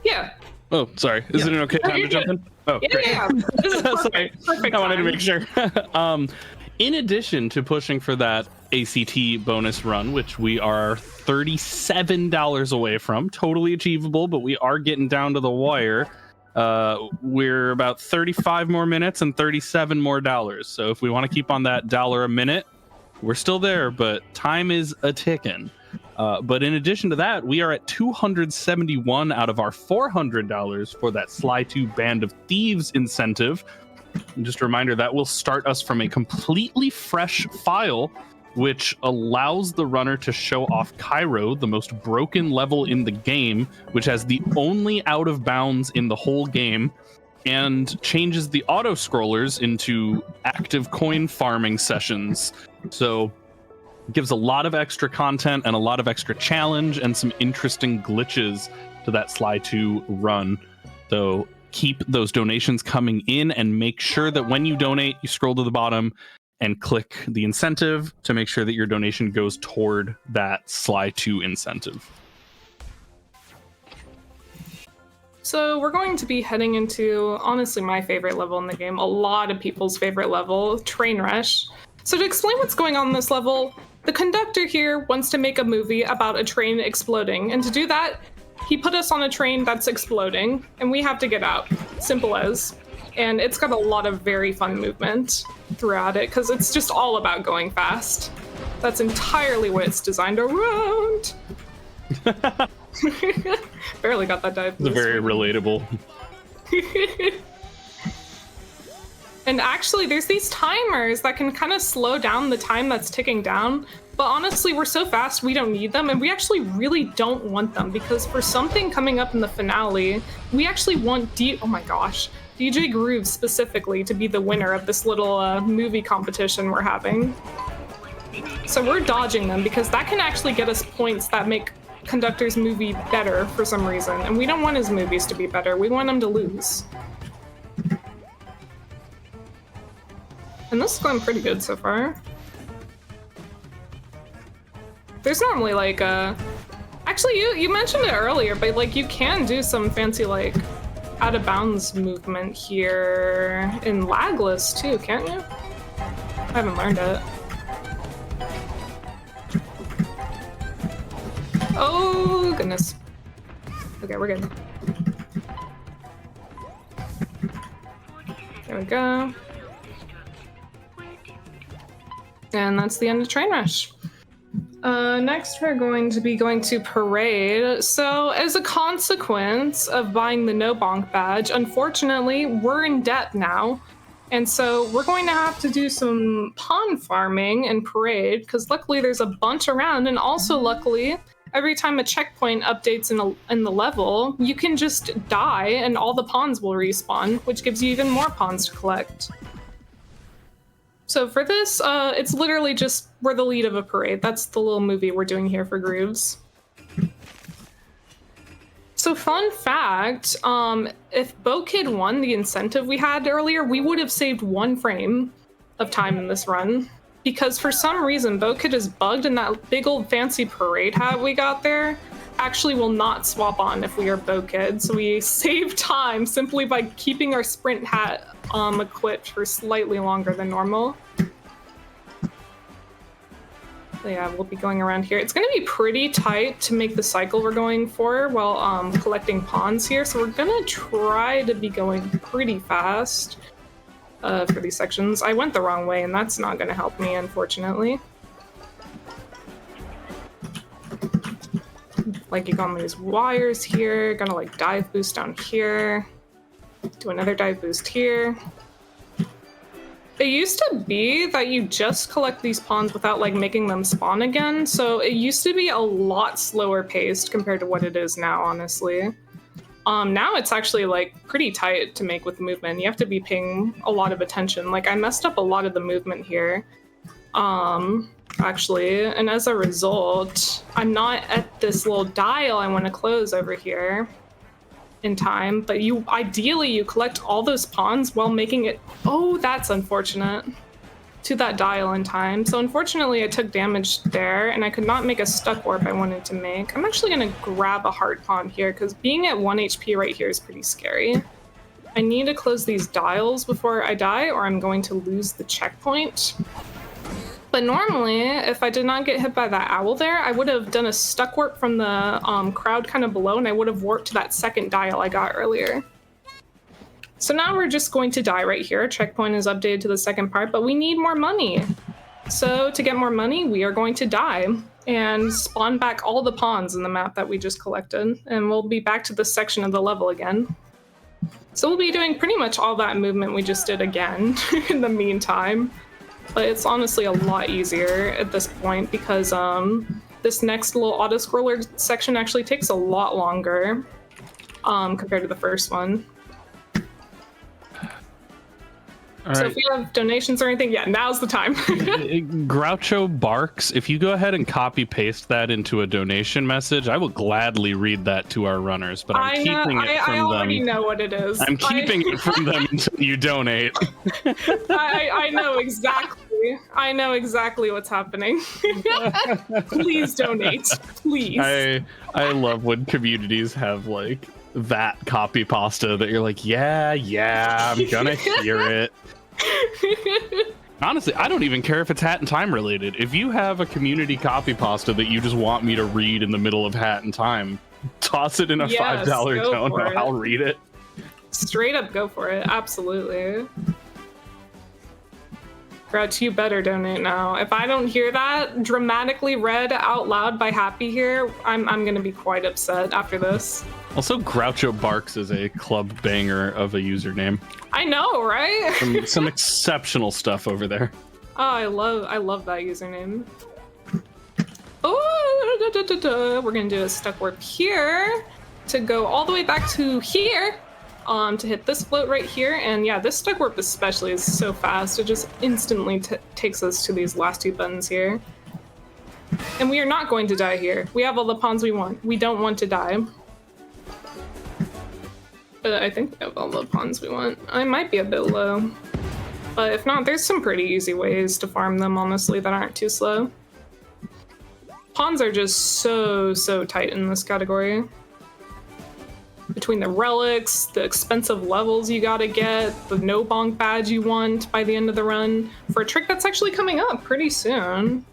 Yeah. Oh, sorry. Is it an okay time to jump in? Oh, yeah, great. yeah. This is perfect. Perfect I wanted to time. make sure. In addition to pushing for that ACT bonus run, which we are $37 away from, totally achievable, but we are getting down to the wire. We're about 35 more minutes and 37 more dollars. So if we want to keep on that $1 a minute, we're still there, but time is a ticking. But in addition to that, we are at $271 out of our $400 for that Sly 2 Band of Thieves incentive. And just a reminder, that will start us from a completely fresh file, which allows the runner to show off Cairo, the most broken level in the game, which has the only out of bounds in the whole game, and changes the auto scrollers into active coin farming sessions. So gives a lot of extra content and a lot of extra challenge and some interesting glitches to that Sly 2 run. So keep those donations coming in and make sure that when you donate, you scroll to the bottom and click the incentive to make sure that your donation goes toward that Sly 2 incentive. So we're going to be heading into, honestly, my favorite level in the game, a lot of people's favorite level, Train Rush. So to explain what's going on in this level, the conductor here wants to make a movie about a train exploding, and to do that, he put us on a train that's exploding, and we have to get out. Simple as. And it's got a lot of very fun movement throughout it, because it's just all about going fast. That's entirely what it's designed around. Barely got that dive. It's very relatable. And actually, there's these timers that can kind of slow down the time that's ticking down. But honestly, we're so fast, we don't need them. And we actually really don't want them, because for something coming up in the finale, we actually want oh my gosh, DJ Groove specifically to be the winner of this little movie competition we're having. So we're dodging them because that can actually get us points that make Conductor's movie better for some reason. And we don't want his movies to be better. We want him to lose. And this is going pretty good so far. There's normally like actually you mentioned it earlier, but like you can do some fancy like out of bounds movement here in Lagless too, can't you? I haven't learned it. Oh goodness. Okay, we're good. There we go. And that's the end of Train Rush. Next, we're going to be going to Parade. So, as a consequence of buying the No Bonk badge, unfortunately, we're in debt now. And so we're going to have to do some pawn farming in Parade, because luckily there's a bunch around, and also luckily, every time a checkpoint updates in the level, you can just die and all the pawns will respawn, which gives you even more pawns to collect. So for this, it's literally just, we're the lead of a parade. That's the little movie we're doing here for Grooves. So fun fact, if BoKid won the incentive we had earlier, we would have saved 1 frame of time in this run. Because for some reason, BoKid is bugged and that big old fancy parade hat we got there actually will not swap on if we are BoKid. So we save time simply by keeping our sprint hat equipped for slightly longer than normal. So yeah, we'll be going around here. It's going to be pretty tight to make the cycle we're going for while collecting pawns here. So we're going to try to be going pretty fast for these sections. I went the wrong way, and that's not going to help me, unfortunately. Like, you got all these wires here. Gonna like dive boost down here. Do another dive boost here. It used to be that you just collect these pawns without like making them spawn again. So it used to be a lot slower paced compared to what it is now, honestly. Now it's actually like pretty tight to make with movement. You have to be paying a lot of attention. Like, I messed up a lot of the movement here. Actually, and as a result, I'm not at this little dial I want to close over here in time, but ideally you collect all those pawns while making it, oh, that's unfortunate, to that dial in time. So unfortunately I took damage there and I could not make a stuck warp I wanted to make. I'm actually going to grab a hard pawn here because being at 1 HP right here is pretty scary. I need to close these dials before I die or I'm going to lose the checkpoint. But normally, if I did not get hit by that owl there, I would have done a stuck warp from the crowd kind of below, and I would have warped to that second dial I got earlier. So now we're just going to die right here. Checkpoint is updated to the second part, but we need more money. So to get more money, we are going to die and spawn back all the pawns in the map that we just collected, and we'll be back to this section of the level again. So we'll be doing pretty much all that movement we just did again in the meantime. But it's honestly a lot easier at this point because this next little auto-scroller section actually takes a lot longer compared to the first one. All right. So if you have donations or anything, yeah, now's the time. Groucho Barks, if you go ahead and copy paste that into a donation message, I will gladly read that to our runners, but I'm keeping it from them. I already know what it is. I'm keeping it from them until you donate. I know exactly. I know exactly what's happening. Please donate, please. I love when communities have like that copy pasta that you're like, yeah, I'm gonna hear it. Honestly, I don't even care if it's Hat in Time related. If you have a community copy pasta that you just want me to read in the middle of Hat in Time, toss it in a $5 donor. I'll read it. Straight up go for it. Absolutely. Grouch, you better donate now. If I don't hear that dramatically read out loud by Happy here, I'm gonna be quite upset after this. Also, Groucho Barks is a club banger of a username. I know, right? Some exceptional stuff over there. Oh, I love that username. Oh, we're gonna do a stuck warp here to go all the way back to here. To hit this float right here, and yeah, this stuck warp especially is so fast. It just instantly takes us to these last 2 buttons here. And we are not going to die here. We have all the pawns we want. We don't want to die. But I think we have all the pawns we want. I might be a bit low. But if not, there's some pretty easy ways to farm them, honestly, that aren't too slow. Pawns are just so tight in this category. Between the relics, the expensive levels you gotta get, the no bonk badge you want by the end of the run, for a trick that's actually coming up pretty soon.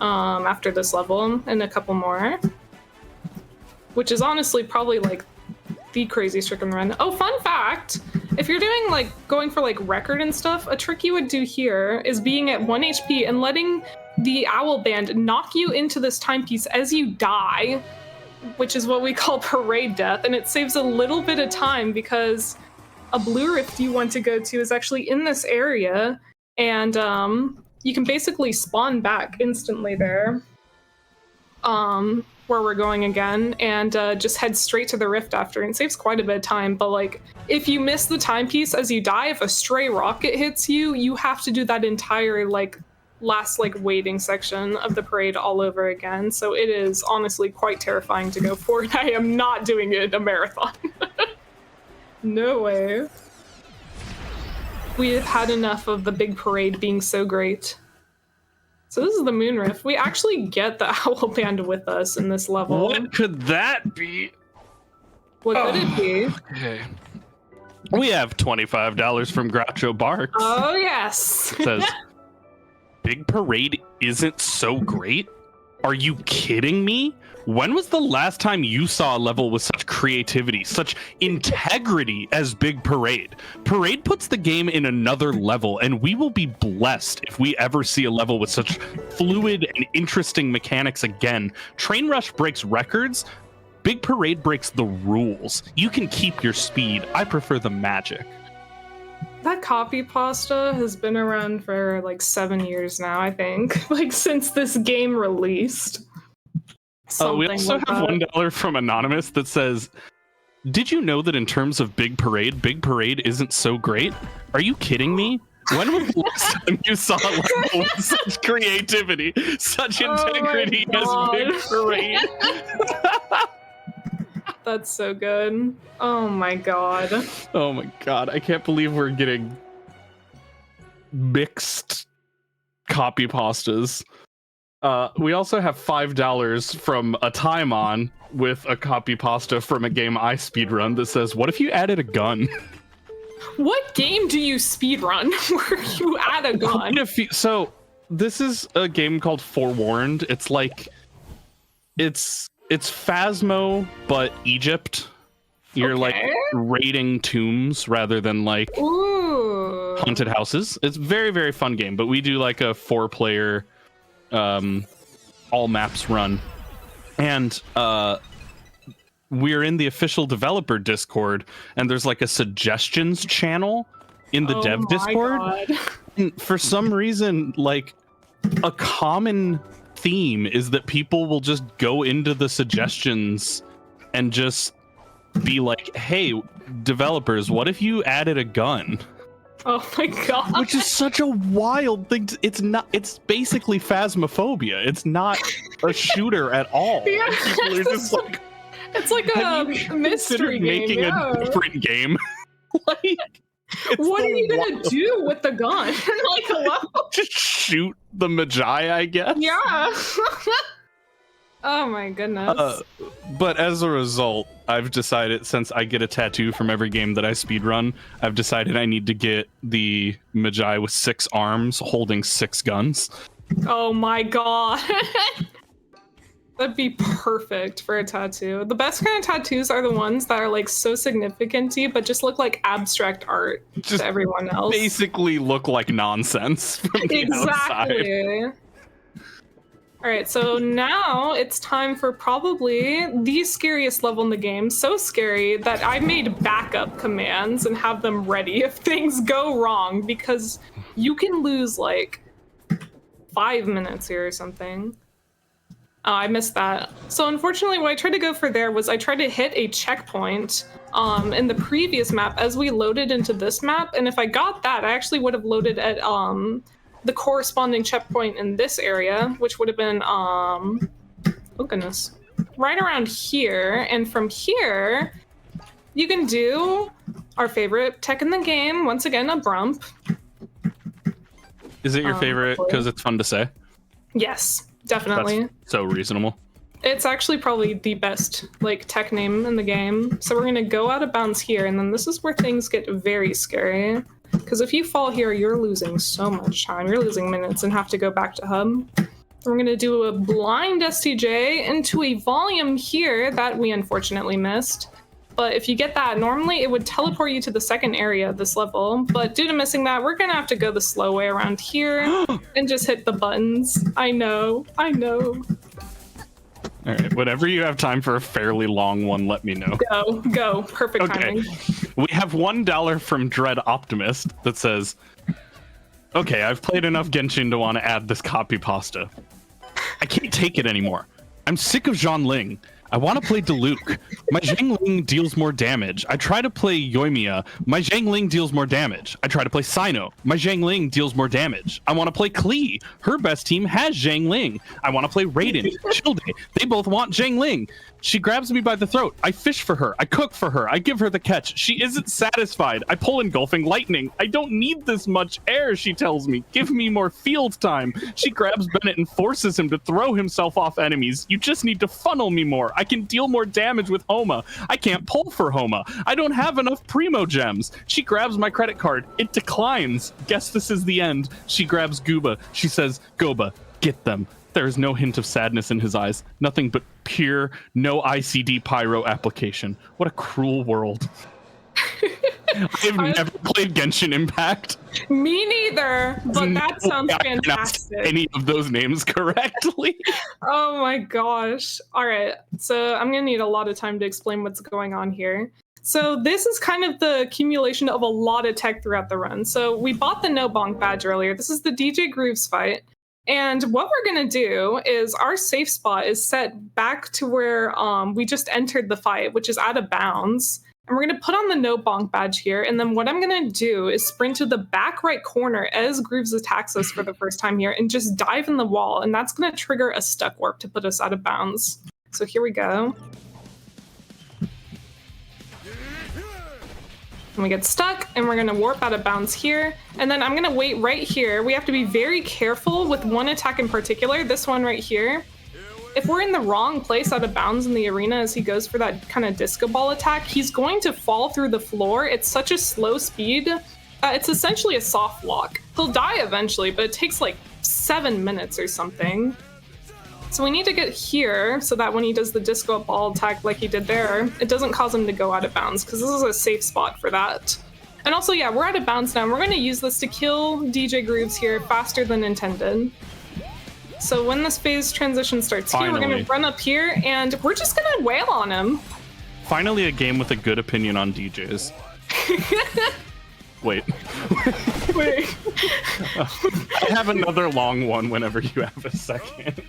After this level, and a couple more. Which is honestly probably like the craziest trick in the run. Oh, fun fact! if you're doing like going for like record and stuff, a trick you would do here is being at 1 HP and letting the owl band knock you into this timepiece as you die, which is what we call parade death, and it saves a little bit of time because a blue rift you want to go to is actually in this area, and you can basically spawn back instantly there, where we're going again, and just head straight to the rift after, and it saves quite a bit of time. But like, if you miss the timepiece as you die, if a stray rocket hits you, you have to do that entire like last like waiting section of the parade all over again. So it is honestly quite terrifying to go for it. I am not doing it in a marathon. No way. We have had enough of the big parade being so great. So this is the moon rift. We actually get the owl band with us in this level. What could that be? What could it be? Okay. We have $25 from Groucho Barks. Oh yes. It says, Big Parade isn't so great? Are you kidding me? When was the last time you saw a level with such creativity, such integrity as Big Parade? Parade puts the game in another level, and we will be blessed if we ever see a level with such fluid and interesting mechanics again. Train Rush breaks records. Big Parade breaks the rules. You can keep your speed. I prefer the magic. That copy pasta has been around for like 7 years now, I think. Like since this game released. We also like have that. $1 from Anonymous that says, did you know that in terms of Big Parade isn't so great? Are you kidding me? When was the last time you saw a level with such creativity, such integrity as Big Parade? That's so good. Oh my god. Oh my god, I can't believe we're getting mixed copy pastas. We also have $5 from a time on with a copy pasta from a game I speedrun that says, what if you added a gun? What game do you speedrun where you add a gun? So this is a game called Forewarned. It's like it's Phasmo but Egypt. You're like raiding tombs rather than like Ooh. haunted houses. It's a very, very fun game, but we do like a 4-player all maps run, and we're in the official developer Discord, and there's like a suggestions channel in the dev Discord. And for some reason, like a common theme is that people will just go into the suggestions and just be like, hey, developers, what if you added a gun? Oh my god. Which is such a wild thing. It's basically phasmophobia. It's not a shooter at all. Yeah, People are just like, it's like a mystery game. Making a different game. Like, what are you gonna do with the gun? Like, hello? Just shoot the Magi, I guess. Yeah. Oh my goodness. But as a result, I've decided, since I get a tattoo from every game that I speedrun, I've decided I need to get the Magi with 6 arms holding 6 guns. Oh my god. That'd be perfect for a tattoo. The best kind of tattoos are the ones that are like so significant-y, but just look like abstract art to everyone else. Basically look like nonsense from the exactly. outside. All right, so now it's time for probably the scariest level in the game. So scary that I made backup commands and have them ready if things go wrong, because you can lose like 5 minutes here or something. Oh, I missed that. So unfortunately, what I tried to go for there was I tried to hit a checkpoint in the previous map as we loaded into this map. And if I got that, I actually would have loaded at the corresponding checkpoint in this area, which would have been, oh goodness, right around here. And from here, you can do our favorite tech in the game, once again, a brump. Is it your favorite because it's fun to say? Yes, definitely. That's so reasonable. It's actually probably the best like tech name in the game. So we're gonna go out of bounds here, and then this is where things get very scary. Because if you fall here, you're losing so much time. You're losing minutes and have to go back to hub. We're going to do a blind STJ into a volume here that we unfortunately missed. But if you get that, normally it would teleport you to the second area of this level. But due to missing that, we're gonna have to go the slow way around here and just hit the buttons. I know. All right, whenever you have time for a fairly long one, let me know. Go. Perfect timing. We have $1 from Dread Optimist that says, okay, I've played enough Genshin to want to add this copy pasta. I can't take it anymore. I'm sick of Zhang Ling. I want to play Diluc. My Zhang Ling deals more damage. I try to play Yoimiya. My Zhang Ling deals more damage. I try to play Sino. My Zhang Ling deals more damage. I want to play Klee. Her best team has Zhang Ling. I want to play Raiden. Childe. They both want Zhang Ling. She grabs me by the throat. I fish for her. I cook for her. I give her the catch. She isn't satisfied. I pull engulfing lightning. I don't need this much air, she tells me. Give me more field time. She grabs Bennett and forces him to throw himself off enemies. You just need to funnel me more. I can deal more damage with Homa. I can't pull for Homa. I don't have enough Primo gems. She grabs my credit card. It declines. Guess this is the end. She grabs Gooba. She says, Goba, get them. There is no hint of sadness in his eyes. Nothing but pure, no ICD Pyro application. What a cruel world. I've never played Genshin Impact. Me neither, but that sounds fantastic. Any of those names correctly? Oh my gosh. All right, so I'm gonna need a lot of time to explain what's going on here. So this is kind of the accumulation of a lot of tech throughout the run. So we bought the No Bonk badge earlier. This is the DJ Grooves fight. And what we're going to do is our safe spot is set back to where we just entered the fight, which is out of bounds. And we're going to put on the No Bonk badge here. And then what I'm going to do is sprint to the back right corner as Grooves attacks us for the first time here and just dive in the wall. And that's going to trigger a stuck warp to put us out of bounds. So here we go. And we get stuck, and we're gonna warp out of bounds here. And then I'm gonna wait right here. We have to be very careful with one attack in particular, this one right here. If we're in the wrong place out of bounds in the arena as he goes for that kind of disco ball attack, he's going to fall through the floor. It's such a slow speed. It's essentially a soft lock. He'll die eventually, but it takes like 7 minutes or something. So we need to get here so that when he does the disco ball attack like he did there, it doesn't cause him to go out of bounds, because this is a safe spot for that. And also, yeah, we're out of bounds now. We're going to use this to kill DJ Grooves here faster than intended. So when this phase transition starts here, we're going to run up here, and we're just going to wail on him. Finally a game with a good opinion on DJs. Wait. I have another long one whenever you have a second.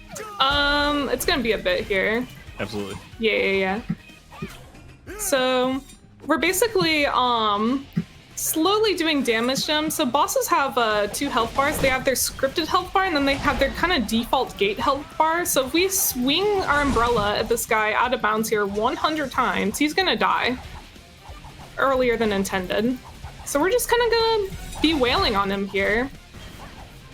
It's gonna be a bit here. Absolutely. Yeah. So we're basically slowly doing damage to them. So bosses have 2 health bars. They have their scripted health bar, and then they have their kind of default gate health bar. So if we swing our umbrella at this guy out of bounds here 100 times, he's gonna die earlier than intended. So we're just kind of gonna be wailing on him here.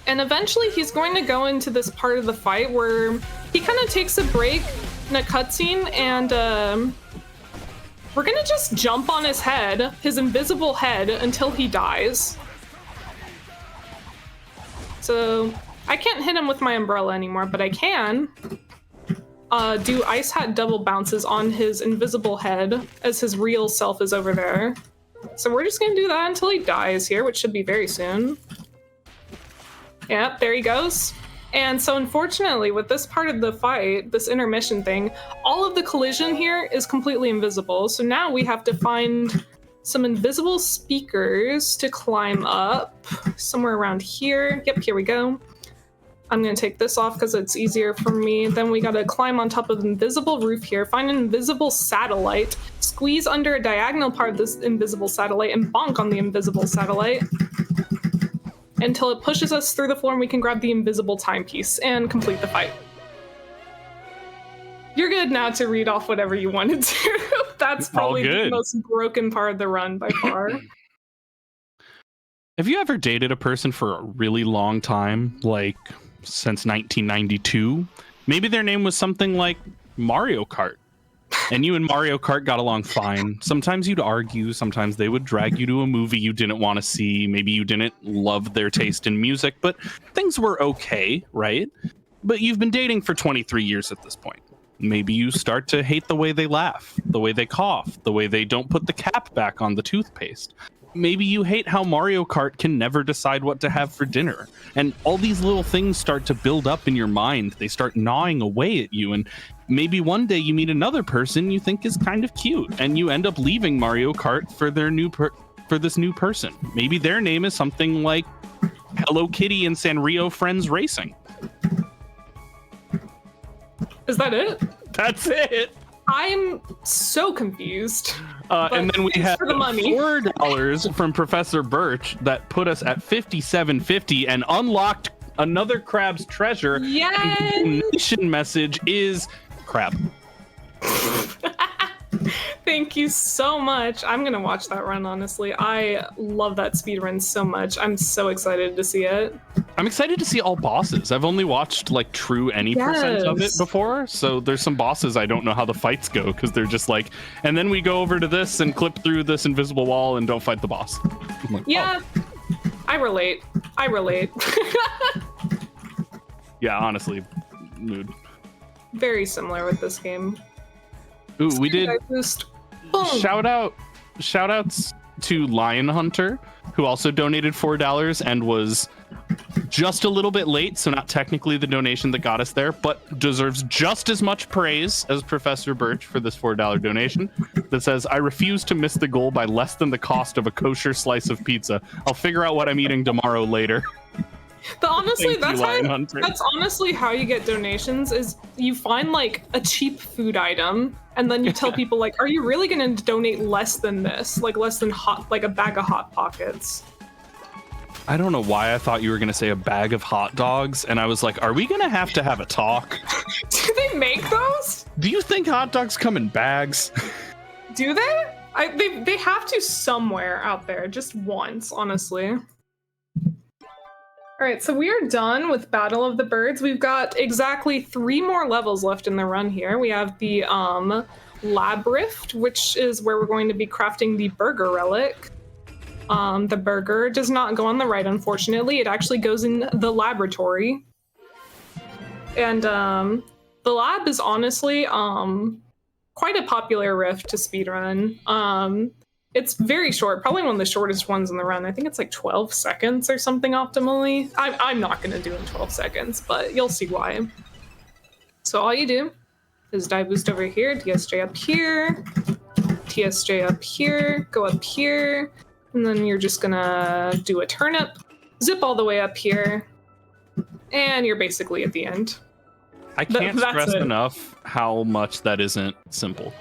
And eventually he's going to go into this part of the fight where he kind of takes a break in a cutscene, and we're gonna just jump on his head, his invisible head, until he dies. So I can't hit him with my umbrella anymore, but I can do ice hat double bounces on his invisible head as his real self is over there. So we're just gonna do that until he dies here, which should be very soon. Yep, there he goes. And so unfortunately, with this part of the fight, this intermission thing, all of the collision here is completely invisible. So now we have to find some invisible speakers to climb up somewhere around here. Yep, here we go. I'm gonna take this off because it's easier for me. Then we gotta climb on top of the invisible roof here, find an invisible satellite, squeeze under a diagonal part of this invisible satellite, and bonk on the invisible satellite until it pushes us through the floor and we can grab the invisible timepiece and complete the fight. You're good now to read off whatever you wanted to. That's probably the most broken part of the run by far. Have you ever dated a person for a really long time, like since 1992? Maybe their name was something like Mario Kart, and you and Mario Kart got along fine. Sometimes you'd argue, sometimes they would drag you to a movie you didn't want to see. Maybe you didn't love their taste in music, but things were okay, right? But you've been dating for 23 years at this point. Maybe you start to hate the way they laugh, the way they cough, the way they don't put the cap back on the toothpaste. Maybe you hate how Mario Kart can never decide what to have for dinner. And all these little things start to build up in your mind. They start gnawing away at you. And maybe one day you meet another person you think is kind of cute, and you end up leaving Mario Kart for this new person. Maybe their name is something like Hello Kitty and Sanrio Friends Racing. Is that it? That's it. I'm so confused. And then we have for the money. $4 from Professor Birch that put us at $57.50 and unlocked another Crab's treasure. Yay! And the donation message is crab. Thank you so much. I'm gonna watch that run, honestly. I love that speed run so much. I'm so excited to see it. I'm excited to see all bosses. I've only watched like true any percent of it before, so there's some bosses I don't know how the fights go, because they're just like, and then we go over to this and clip through this invisible wall and don't fight the boss. I'm like, yeah, oh. I relate. Yeah, honestly, mood. Very similar with this game. Ooh, we did Boom. shout outs to Lion Hunter, who also donated $4 and was just a little bit late, so not technically the donation that got us there, but deserves just as much praise as Professor Birch for this $4 donation that says, I refuse to miss the goal by less than the cost of a kosher slice of pizza. I'll figure out what I'm eating tomorrow later. That's honestly how you get donations, is you find like a cheap food item and then you tell people like, are you really going to donate less than this? Like less than like a bag of Hot Pockets. I don't know why I thought you were going to say a bag of hot dogs, and I was like, are we going to have a talk? Do they make those? Do you think hot dogs come in bags? Do they? They have to somewhere out there, just once, honestly. All right, so we are done with Battle of the Birds. We've got exactly 3 more levels left in the run here. We have the Lab Rift, which is where we're going to be crafting the Burger Relic. The burger does not go on the right, unfortunately. It actually goes in the laboratory. And the lab is honestly quite a popular rift to speedrun. It's very short, probably one of the shortest ones in the run. I think it's like 12 seconds or something optimally. I'm not going to do it in 12 seconds, but you'll see why. So all you do is dive boost over here, TSJ up here, TSJ up here, go up here, and then you're just going to do a turnip, zip all the way up here, and you're basically at the end. I can't stress enough how much that isn't simple.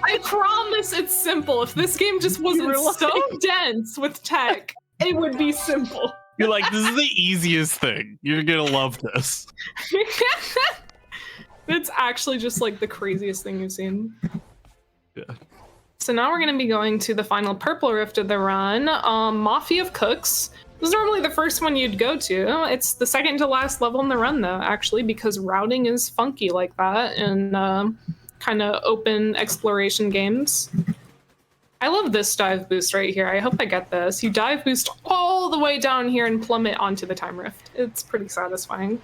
I promise it's simple. If this game just wasn't so dense with tech, it would be simple. You're like, this is the easiest thing. You're gonna love this. It's actually just like the craziest thing you've seen. Yeah. So now we're gonna be going to the final purple rift of the run. Mafia of Cooks. This is normally the first one you'd go to. It's the second to last level in the run though, actually, because routing is funky like that and kind of open exploration games. I love this dive boost right here. I hope I get this. You dive boost all the way down here and plummet onto the time rift. It's pretty satisfying.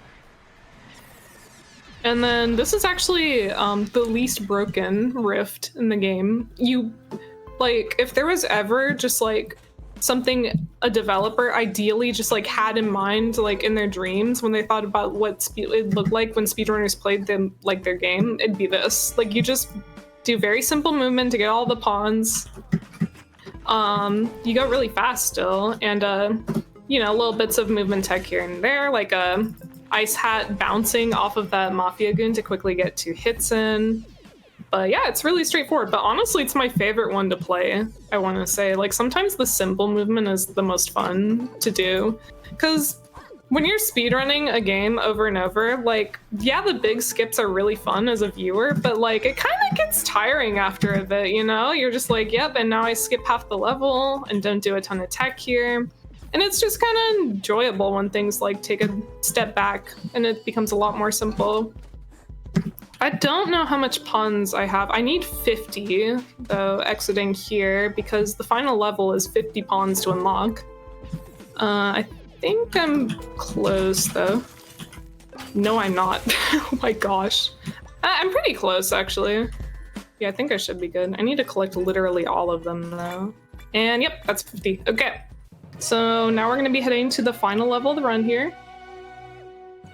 And then this is actually the least broken rift in the game. You, like, if there was ever just like something a developer ideally just like had in mind, like in their dreams when they thought about what it looked like when speedrunners played them, like their game, it'd be this. Like you just do very simple movement to get all the pawns. You go really fast still, and you know, little bits of movement tech here and there, like a ice hat bouncing off of that Mafia goon to quickly get 2 hits in. But yeah, it's really straightforward. But honestly, it's my favorite one to play, I want to say. Like, sometimes the simple movement is the most fun to do. Because when you're speedrunning a game over and over, like, yeah, the big skips are really fun as a viewer, but, like, it kind of gets tiring after a bit, you know? You're just like, yep, and now I skip half the level and don't do a ton of tech here. And it's just kind of enjoyable when things, like, take a step back and it becomes a lot more simple. I don't know how much pawns I have. I need 50, though, exiting here, because the final level is 50 pawns to unlock. I think I'm close, though. No, I'm not. Oh my gosh. I'm pretty close, actually. Yeah, I think I should be good. I need to collect literally all of them, though. And yep, that's 50. Okay. So now we're going to be heading to the final level of the run here.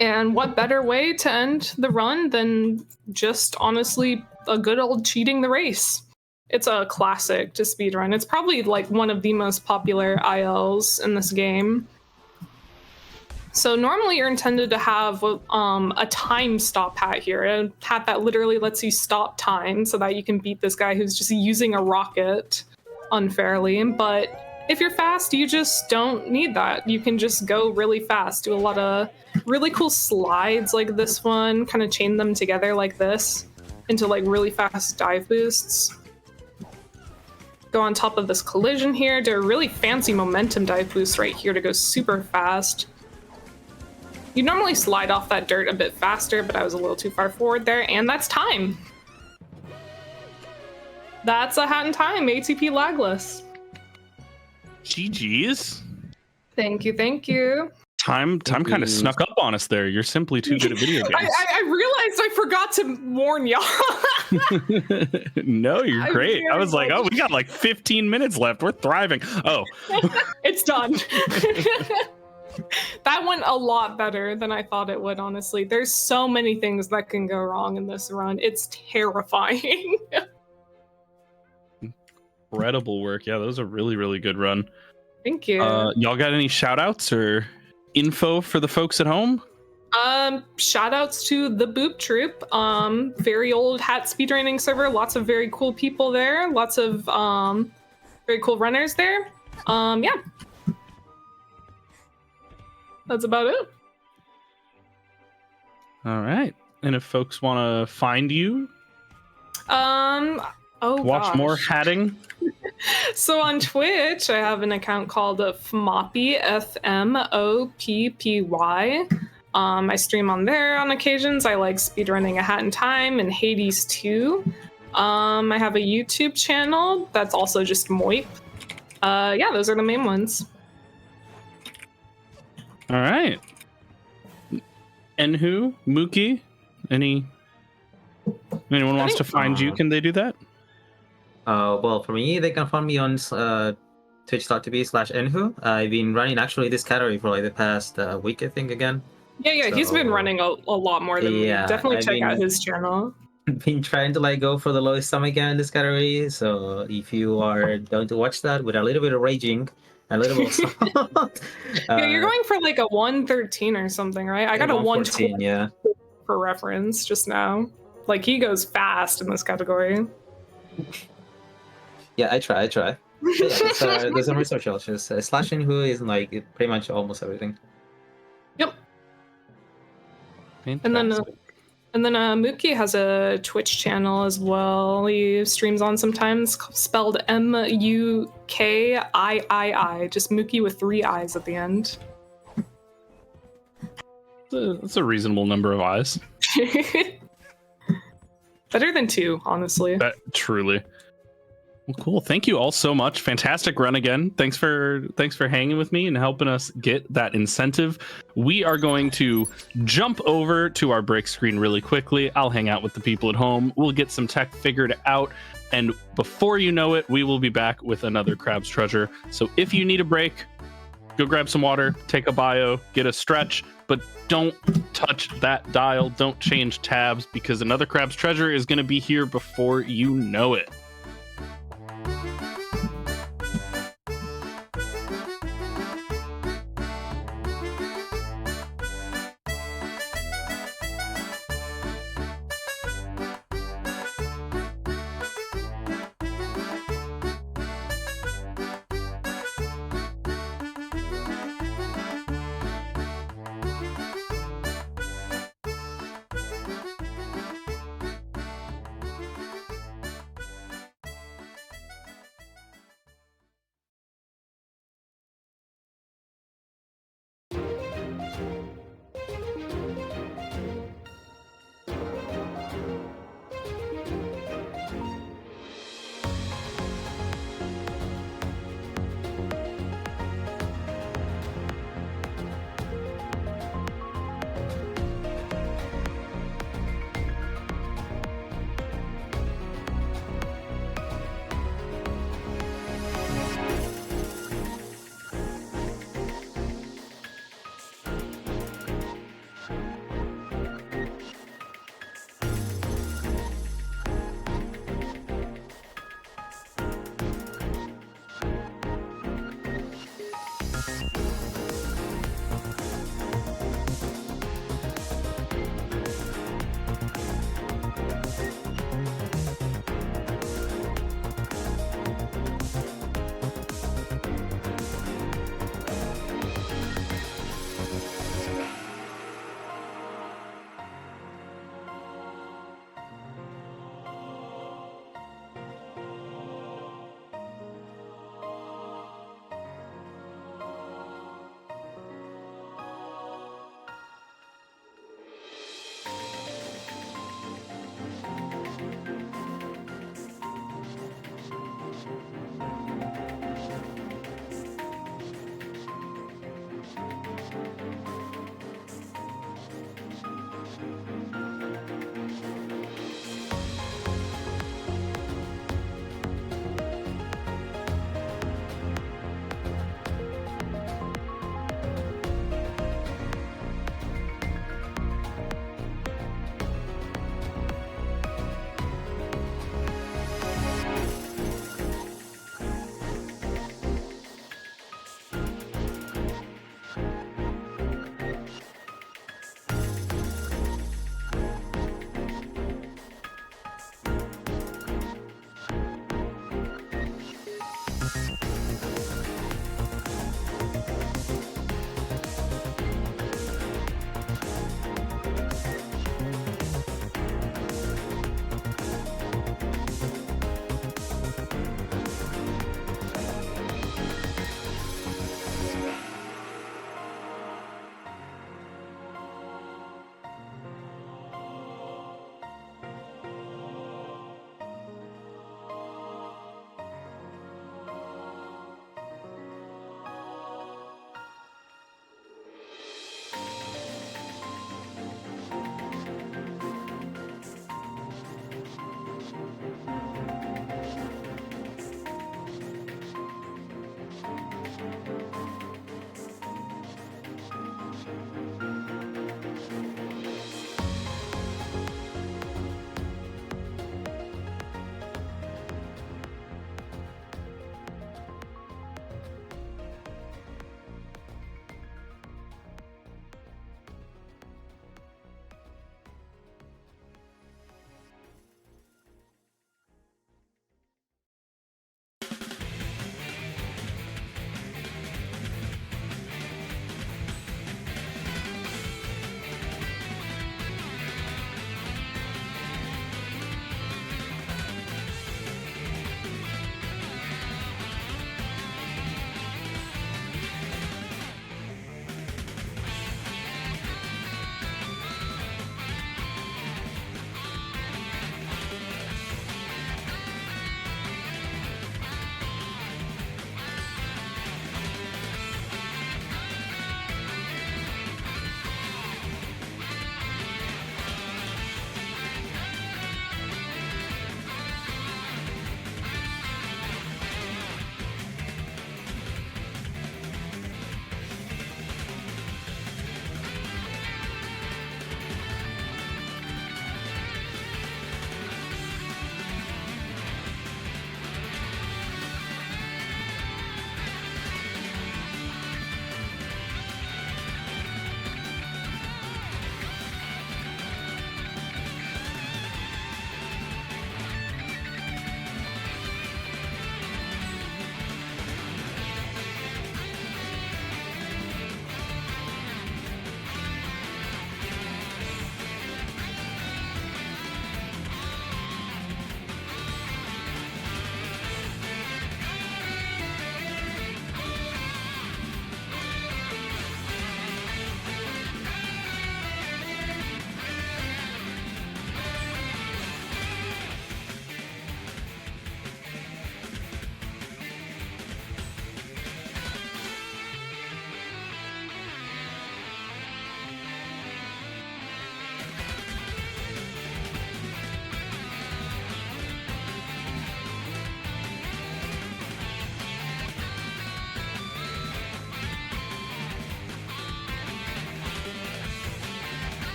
And what better way to end the run than just, honestly, a good old cheating the race. It's a classic to speedrun. It's probably like one of the most popular ILs in this game. So normally you're intended to have a time stop hat here, a hat that literally lets you stop time so that you can beat this guy who's just using a rocket unfairly. But if you're fast, you just don't need that. You can just go really fast, do a lot of really cool slides like this one, kind of chain them together like this into like really fast dive boosts. Go on top of this collision here, do a really fancy momentum dive boost right here to go super fast. You normally slide off that dirt a bit faster, but I was a little too far forward there, and that's time. That's a hat in time, ATP Lagless. GG's. Thank you, thank you. Time kind of snuck up on us there. You're simply too good at video games. I realized I forgot to warn y'all. No, you're great. I was like, oh, we got like 15 minutes left. We're thriving. Oh. It's done. That went a lot better than I thought it would, honestly. There's so many things that can go wrong in this run. It's terrifying. Incredible work. Yeah, that was a really, really good run. Thank you. Y'all got any shout outs or info for the folks at home? Shout outs to the Boop Troop. Very old hat speedrunning server. Lots of very cool people there. Lots of very cool runners there. Yeah. That's about it. All right. And if folks want to find you, watch more hatting. So on Twitch, I have an account called Fmoppy, FMOPPY. I stream on there on occasions. I like speedrunning a hat in time and Hades 2. I have a YouTube channel that's also just Moip. Yeah, those are the main ones. All right. And who? Mookie? Anyone wants to find you, can they do that? Well, for me, they can find me on twitch.tv/enhu. I've been running actually this category for like the past week, I think, again. Yeah, so, he's been running a lot more than me. Definitely check out his channel. Been trying to like go for the lowest sum again in this category. So if you are down to watch that with a little bit of raging, a little bit of yeah, you're going for like a 113 or something, right? I got a 114, yeah, for reference just now. Like he goes fast in this category. Yeah, I try. But yeah, there's some research just slashing who is like pretty much almost everything. Yep. Fantastic. And then Mookie has a Twitch channel as well. He streams on sometimes, spelled Mukii, just Mookie with 3 I's at the end. That's a reasonable number of eyes. Better than 2, honestly. Truly. Well, cool. Thank you all so much. Fantastic run again. Thanks for hanging with me and helping us get that incentive. We are going to jump over to our break screen really quickly. I'll hang out with the people at home. We'll get some tech figured out. And before you know it, we will be back with another Crab's Treasure. So if you need a break, go grab some water, take a bio, get a stretch, but don't touch that dial. Don't change tabs because another Crab's Treasure is going to be here before you know it.